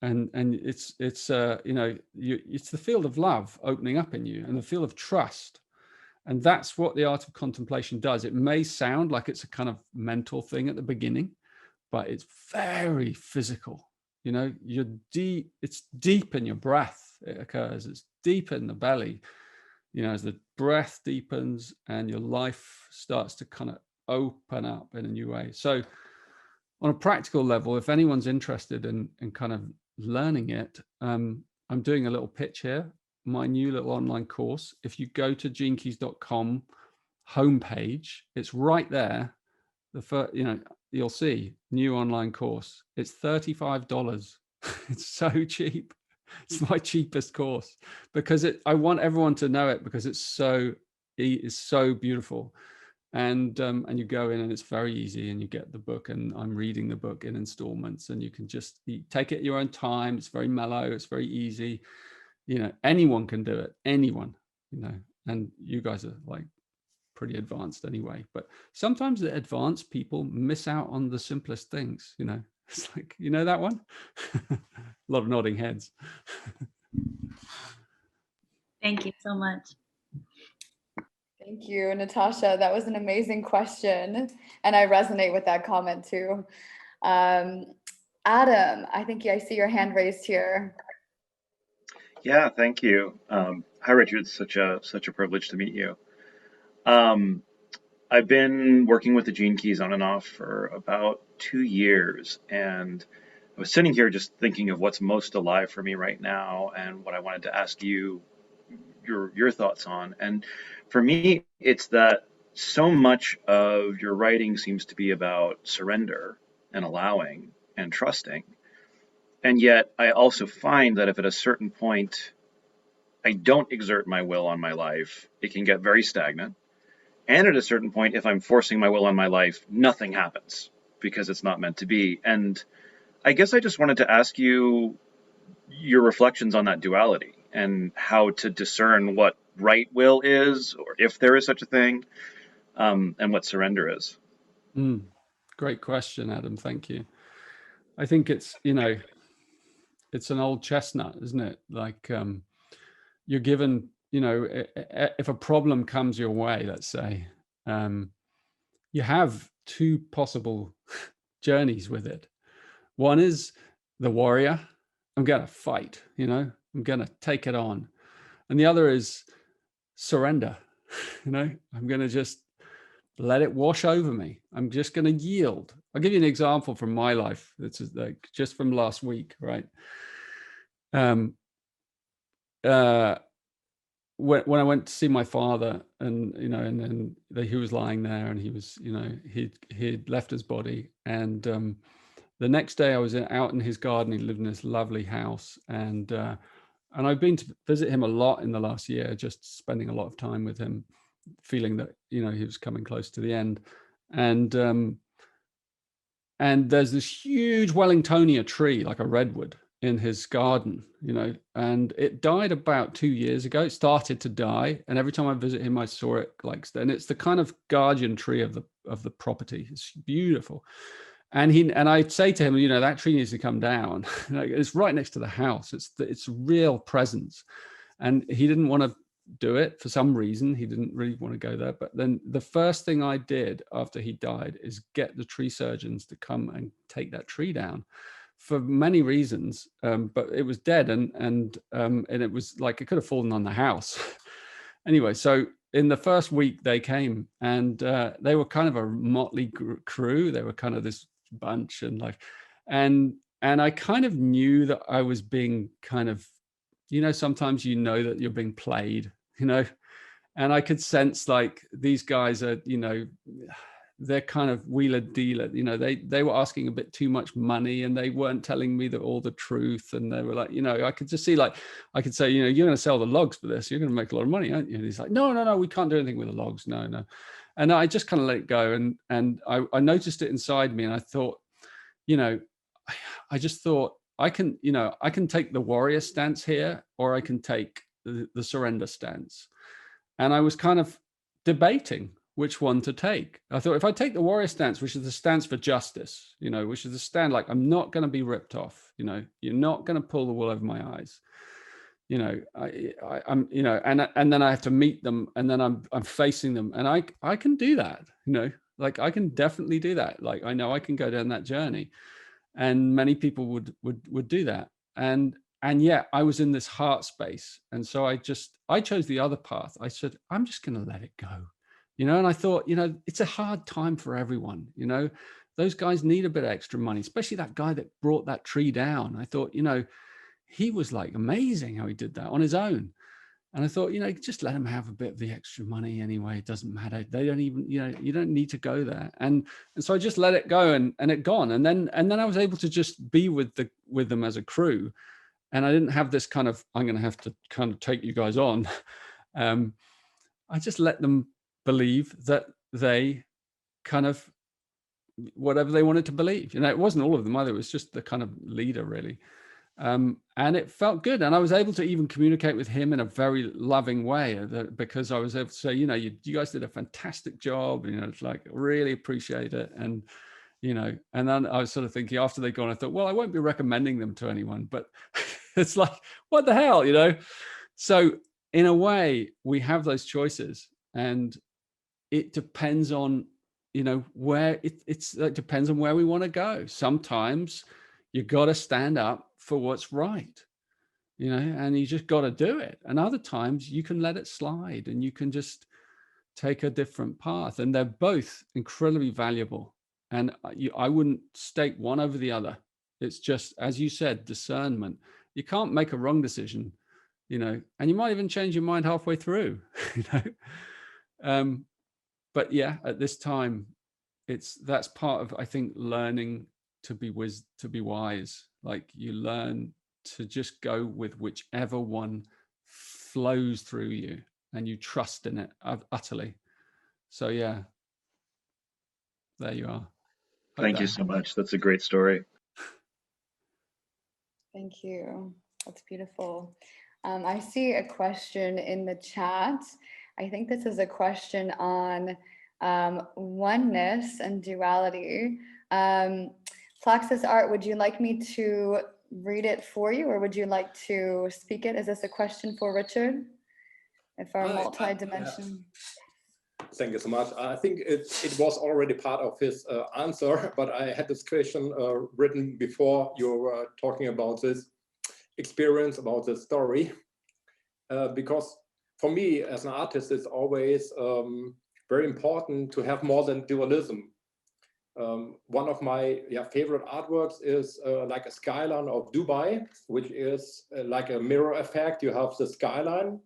Speaker 2: And it's it's the field of love opening up in you, and the field of trust. And that's what the art of contemplation does. It may sound like it's a kind of mental thing at the beginning, but it's very physical. It's deep in your breath. It occurs. It's deep in the belly. As the breath deepens and your life starts to kind of open up in a new way. So on a practical level, if anyone's interested in kind of learning it, I'm doing a little pitch here. My new little online course. If you go to genekeys.com homepage, it's right there. You'll see new online course. It's $35. It's so cheap. It's my cheapest course because I want everyone to know it, because it's so beautiful. And you go in and it's very easy, and you get the book, and I'm reading the book in installments, and you can just take it at your own time. It's very mellow. It's very easy. Anyone can do it. Anyone, and you guys are like pretty advanced anyway, but sometimes the advanced people miss out on the simplest things. It's like, that one. A lot of nodding heads.
Speaker 6: Thank you so much.
Speaker 1: Thank you, Natasha. That was an amazing question, and I resonate with that comment too. Adam, I see your hand raised here.
Speaker 7: Yeah, thank you. Hi, Richard. It's such a privilege to meet you. I've been working with the Gene Keys on and off for about 2 years, and I was sitting here just thinking of what's most alive for me right now, and what I wanted to ask you your thoughts on. And for me, it's that so much of your writing seems to be about surrender and allowing and trusting. And yet I also find that if at a certain point I don't exert my will on my life, it can get very stagnant. And at a certain point, if I'm forcing my will on my life, nothing happens because it's not meant to be. And I guess I just wanted to ask you your reflections on that duality and how to discern what right will is, or if there is such a thing, and what surrender is.
Speaker 2: Great question, Adam. Thank you. I think it's an old chestnut, isn't it? Like you're given, if a problem comes your way, let's say, you have two possible journeys with it. One is the warrior. I'm going to fight, I'm going to take it on. And the other is surrender. I'm going to just let it wash over me. I'm just going to yield. I'll give you an example from my life. It's like just from last week, right? When I went to see my father, and and then he was lying there, and he was, he'd left his body, and the next day I was out in his garden. He lived in this lovely house, and I've been to visit him a lot in the last year, just spending a lot of time with him, feeling that he was coming close to the end, and there's this huge Wellingtonia tree, like a redwood, in his garden, and it died about 2 years ago. It started to die, and every time I visit him, I saw it and it's the kind of guardian tree of the property. It's beautiful. And I'd say to him, that tree needs to come down. It's right next to the house. It's real presence. And he didn't want to do it for some reason. He didn't really want to go there. But then the first thing I did after he died is get the tree surgeons to come and take that tree down, for many reasons. But it was dead, and it was like it could have fallen on the house. Anyway, so in the first week they came, and they were kind of a motley crew. They were kind of this bunch, and like, and I kind of knew that I was being kind of, sometimes that you're being played, and I could sense like these guys are, they're kind of wheeler dealer, they were asking a bit too much money, and they weren't telling me all the truth. And they were like, I could just see, like, I could say, you're going to sell the logs for this, you're going to make a lot of money, aren't you? And he's like, no, we can't do anything with the logs. No. And I just kind of let it go. And I noticed it inside me. And I thought, I just thought I can take the warrior stance here, or I can take the surrender stance. And I was kind of debating which one to take. I thought, if I take the warrior stance, which is the stance for justice, which is the stand, like, I'm not going to be ripped off, you're not going to pull the wool over my eyes, I'm, and then I have to meet them, and then I'm facing them, and I can do that, like, I can definitely do that. Like, I know I can go down that journey, and many people would do that. And yet I was in this heart space. And so I chose the other path. I said, I'm just going to let it go. And I thought, it's a hard time for everyone. Those guys need a bit of extra money, especially that guy that brought that tree down. I thought, he was like amazing how he did that on his own. And I thought, just let him have a bit of the extra money anyway. It doesn't matter. They don't even, you don't need to go there. And so I just let it go, and it gone. And then I was able to just be with them as a crew. And I didn't have this kind of, I'm going to have to kind of take you guys on. I just let them believe that they kind of, whatever they wanted to believe. It wasn't all of them either. It was just the kind of leader, really. And it felt good. And I was able to even communicate with him in a very loving way, because I was able to say, you guys did a fantastic job. It's like, really appreciate it. And, and then I was sort of thinking, after they'd gone, I thought, well, I won't be recommending them to anyone, but it's like, what the hell, So in a way, we have those choices, and it depends on, where it depends on where we want to go. Sometimes you got to stand up for what's right, and you just got to do it. And other times you can let it slide, and you can just take a different path. And they're both incredibly valuable. And I wouldn't stake one over the other. It's just, as you said, discernment. You can't make a wrong decision, and you might even change your mind halfway through, But yeah, at this time, that's part of, I think, learning to be wise. Like, you learn to just go with whichever one flows through you, and you trust in it utterly. So yeah, there you are.
Speaker 7: Thank you so much. That's a great story.
Speaker 1: Thank you. That's beautiful. I see a question in the chat. I think this is a question on oneness and duality. Flaxus Art, would you like me to read it for you, or would you like to speak it? Is this a question for Richard? If our multi-dimension.
Speaker 8: Thank you so much. I think it was already part of his answer, but I had this question written before you were talking about this experience, about this story, because for me as an artist, it's always very important to have more than dualism. One of my favorite artworks is like a skyline of Dubai, which is like a mirror effect. You have the skyline,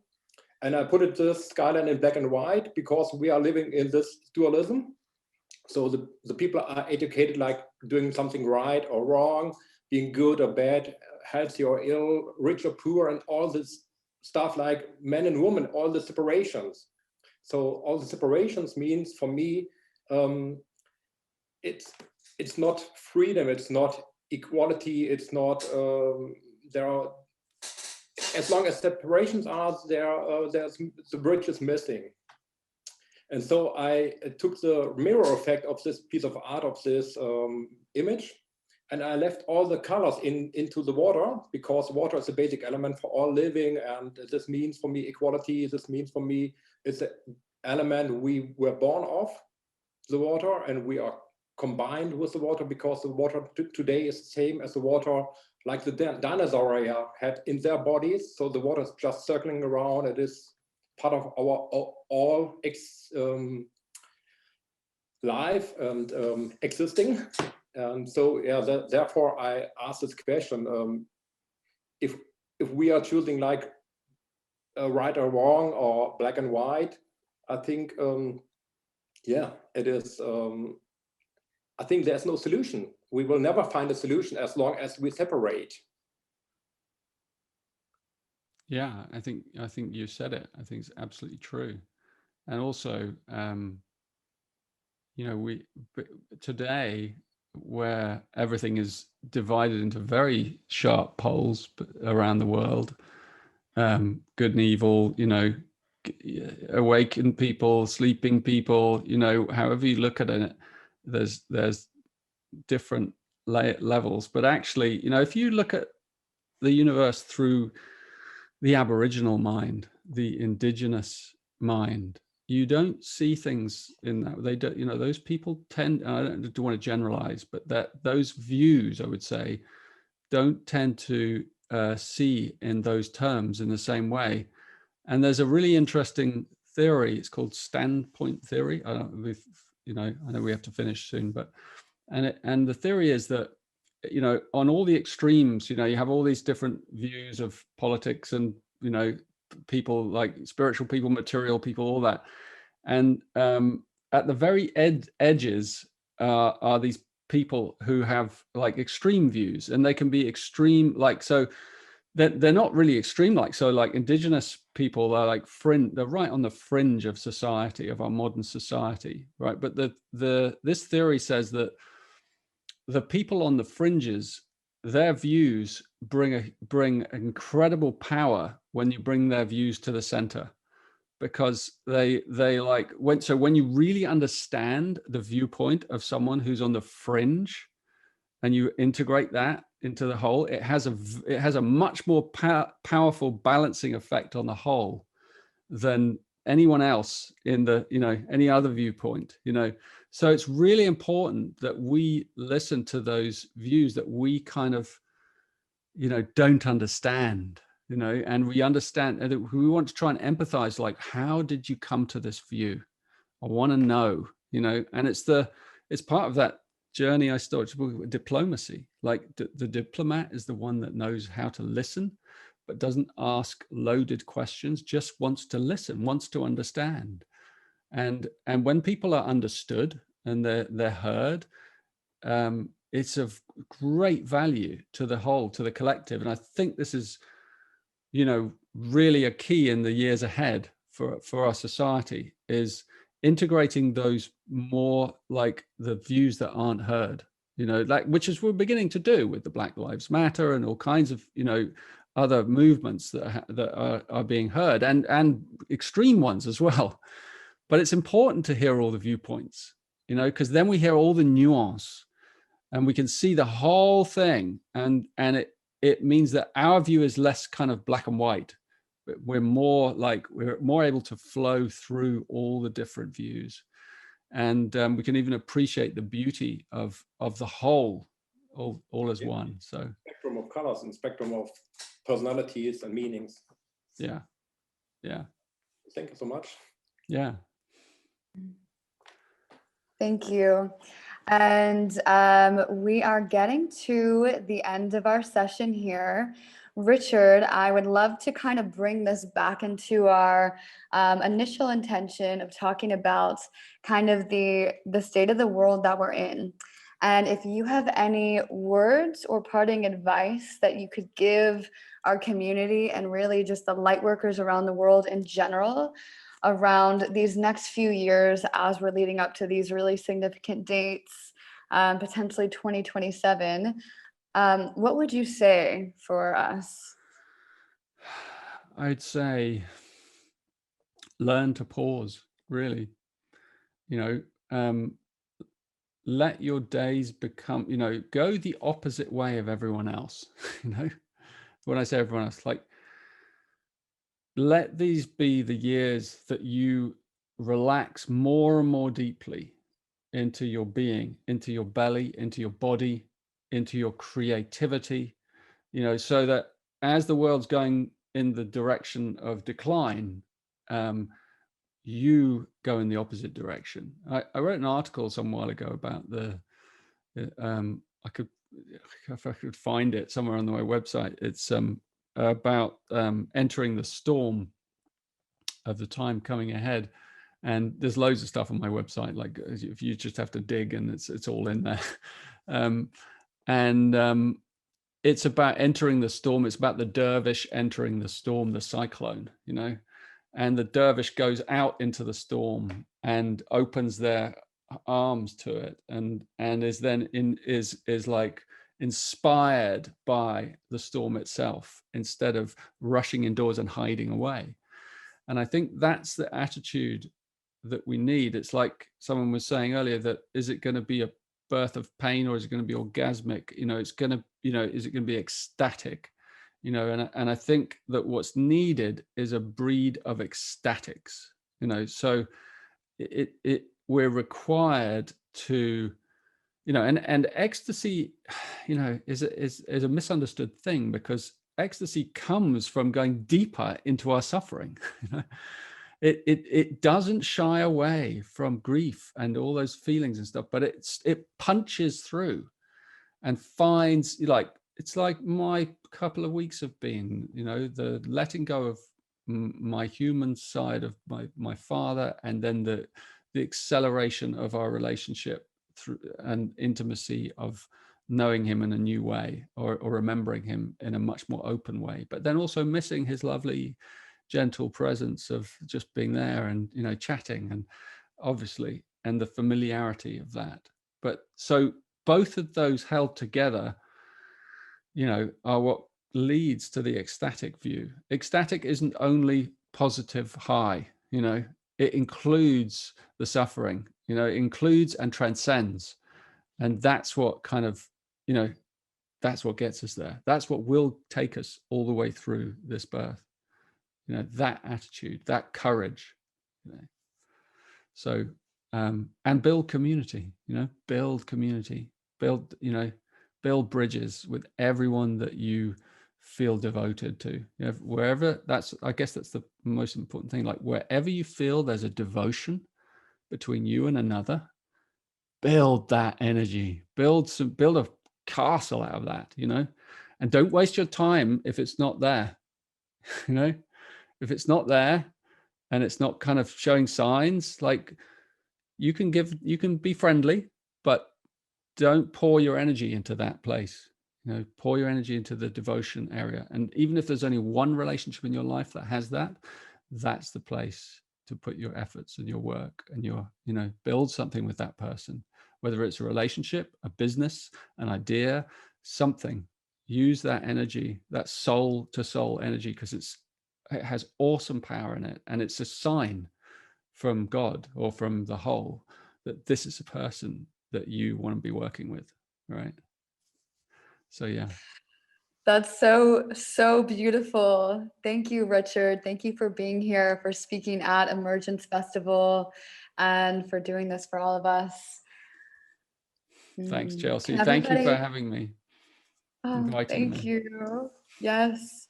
Speaker 8: and I put this skyline in black and white because we are living in this dualism. So the people are educated like doing something right or wrong, being good or bad, healthy or ill, rich or poor, and all this stuff like men and women, all the separations. So all the separations means for me, it's not freedom, it's not equality, it's not, there are, as long as separations are there, there's the bridge is missing. And so I took the mirror effect of this piece of art, of this image, and I left all the colors into the water, because water is a basic element for all living. And this means for me equality. This means for me it's an element we were born of, the water, and we are combined with the water, because the water today is the same as the water like the dinosaurs had in their bodies. So the water is just circling around. It is part of our all life and existing. So yeah, therefore I asked this question: if we are choosing like right or wrong or black and white, I think yeah, it is. I think there's no solution. We will never find a solution as long as we separate.
Speaker 2: Yeah, I think you said it. I think it's absolutely true. And also, you know, today, where everything is divided into very sharp poles around the world, good and evil, you know, awakened people, sleeping people, you know, however you look at it, there's different levels. But actually, you know, if you look at the universe through the Aboriginal mind, the indigenous mind, you don't see things in that. They don't, you know, those people tend, I don't want to generalize, but that those views, I would say, don't tend to see in those terms in the same way. And there's a really interesting theory. It's called standpoint theory. I don't know if, you know, I know we have to finish soon, but and the theory is that, you know, on all the extremes, you know, you have all these different views of politics and, you know, people like spiritual people, material people, all that. And at the very edges are these people who have like extreme views, and they can be extreme, like, so they're not really extreme, like, so like indigenous people are like they're right on the fringe of society, of our modern society, right? But this theory says that the people on the fringes, their views bring incredible power when you bring their views to the center, because they like when you really understand the viewpoint of someone who's on the fringe and you integrate that into the whole, it has a much more powerful balancing effect on the whole than anyone else in the, you know, any other viewpoint, you know. So it's really important that we listen to those views that we kind of, you know, don't understand, you know, and we understand, and we want to try and empathize, like, how did you come to this view? I want to know, you know. And it's part of that journey I started with diplomacy. Like the diplomat is the one that knows how to listen, but doesn't ask loaded questions, just wants to listen, wants to understand. And when people are understood and they're heard, it's of great value to the whole, to the collective. And I think this is, you know, really a key in the years ahead for our society, is integrating those more, like, the views that aren't heard, you know, like, which is we're beginning to do with the Black Lives Matter and all kinds of, you know, other movements that are being heard, and extreme ones as well. But it's important to hear all the viewpoints, you know, because then we hear all the nuance and we can see the whole thing, and it means that our view is less kind of black and white. We're more able to flow through all the different views, and we can even appreciate the beauty of the whole, all as one. So
Speaker 8: spectrum of colors and spectrum of personalities and meanings.
Speaker 2: Yeah.
Speaker 8: Thank you so much.
Speaker 2: Yeah.
Speaker 1: Thank you. And we are getting to the end of our session here. Richard, I would love to kind of bring this back into our initial intention of talking about kind of the state of the world that we're in. And if you have any words or parting advice that you could give our community and really just the light workers around the world in general around these next few years as we're leading up to these really significant dates, potentially 2027, what would you say for us?
Speaker 2: I'd say learn to pause, really. You know, let your days become, you know, go the opposite way of everyone else. You know, when I say everyone else, like, let these be the years that you relax more and more deeply into your being, into your belly, into your body, into your creativity, you know, so that as the world's going in the direction of decline, you go in the opposite direction. I wrote an article some while ago about if I could find it somewhere on my website, it's about entering the storm of the time coming ahead. And there's loads of stuff on my website, like if you just have to dig, and it's all in there. It's about entering the storm. It's about the dervish entering the storm, the cyclone, you know, and the dervish goes out into the storm and opens their arms to it, and is then is like inspired by the storm itself, instead of rushing indoors and hiding away. And I think that's the attitude that we need. It's like someone was saying earlier, that is it going to be a birth of pain, or is it going to be orgasmic? You know, it's going to, you know, is it going to be ecstatic? You know, and I think that what's needed is a breed of ecstatics, you know. So we're required to, you know, and ecstasy, you know, is a misunderstood thing, because ecstasy comes from going deeper into our suffering. You know, it doesn't shy away from grief and all those feelings and stuff, but it punches through and finds, like, it's like my couple of weeks have been, you know, the letting go of my human side of my father, and then the acceleration of our relationship through and intimacy of knowing him in a new way, or remembering him in a much more open way, but then also missing his lovely gentle presence of just being there and, you know, chatting, and obviously, and the familiarity of that. But so both of those held together, you know, are what leads to the ecstatic view. Ecstatic isn't only positive high, you know, it includes the suffering, you know, it includes and transcends. And that's what kind of, you know, that's what gets us there. That's what will take us all the way through this birth. You know, that attitude, that courage, you know. So, and build community, you know, build community, build, you know, build bridges with everyone that you feel devoted to. You know, wherever, I guess that's the most important thing. Like, wherever you feel there's a devotion between you and another, build that energy, build a castle out of that, you know, and don't waste your time if it's not there. You know, if it's not there and it's not kind of showing signs, like, you can be friendly, but don't pour your energy into that place. You know, pour your energy into the devotion area. And even if there's only one relationship in your life that has that, that's the place to put your efforts and your work and your, you know, build something with that person, whether it's a relationship, a business, an idea, something. Use that energy, that soul to soul energy, because it has awesome power in it, and it's a sign from God or from the whole that this is a person that you want to be working with, right? So yeah.
Speaker 1: That's so beautiful. Thank you, Richard. Thank you for being here, for speaking at Emergence Festival, and for doing this for all of us.
Speaker 2: Thanks, Chelsae. Thank you for having me.
Speaker 1: Thank you. Yes.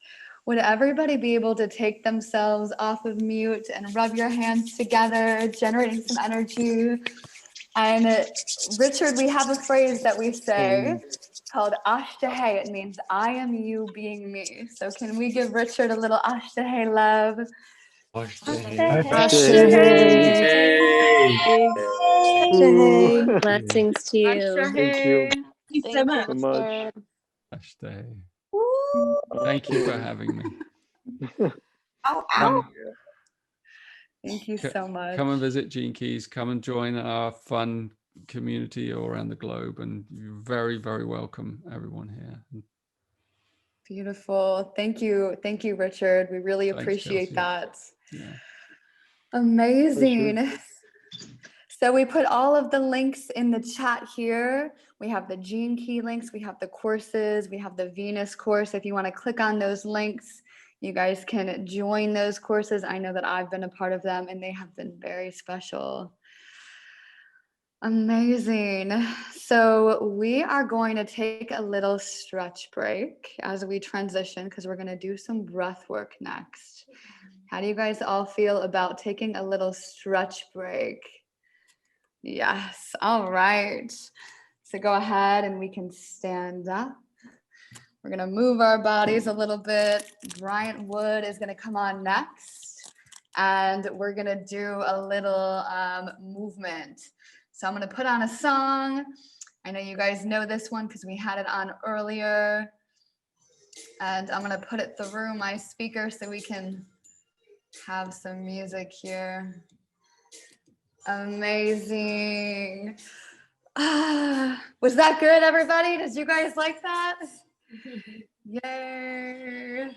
Speaker 1: Would everybody be able to take themselves off of mute and rub your hands together, generating some energy? And Richard, we have a phrase that we say called Ashtahe. It means I am you being me. So can we give Richard a little Ashtahe love?
Speaker 9: Ashtahe. Blessings to you.
Speaker 4: Thank you.
Speaker 3: Thank you so
Speaker 4: much.
Speaker 2: Ashtahe. Thank you for having me.
Speaker 1: Thank you so much.
Speaker 2: Come and visit Gene Keys. Come and join our fun community all around the globe, and you're very, very welcome, everyone here.
Speaker 1: Beautiful. Thank you, Richard. We really appreciate that.
Speaker 2: Yeah.
Speaker 1: Amazing. So we put all of the links in the chat here. We have the Gene Key links, we have the courses, we have the Venus course. If you want to click on those links, you guys can join those courses. I know that I've been a part of them, and they have been very special. Amazing. So we are going to take a little stretch break as we transition, because we're going to do some breath work next. How do you guys all feel about taking a little stretch break? Yes, all right. So go ahead and we can stand up. We're gonna move our bodies a little bit. Bryant Wood is gonna come on next, and we're gonna do a little movement. So I'm gonna put on a song. I know you guys know this one because we had it on earlier. And I'm gonna put it through my speaker so we can have some music here. Amazing. Was that good, everybody? Did you guys like that? Yay.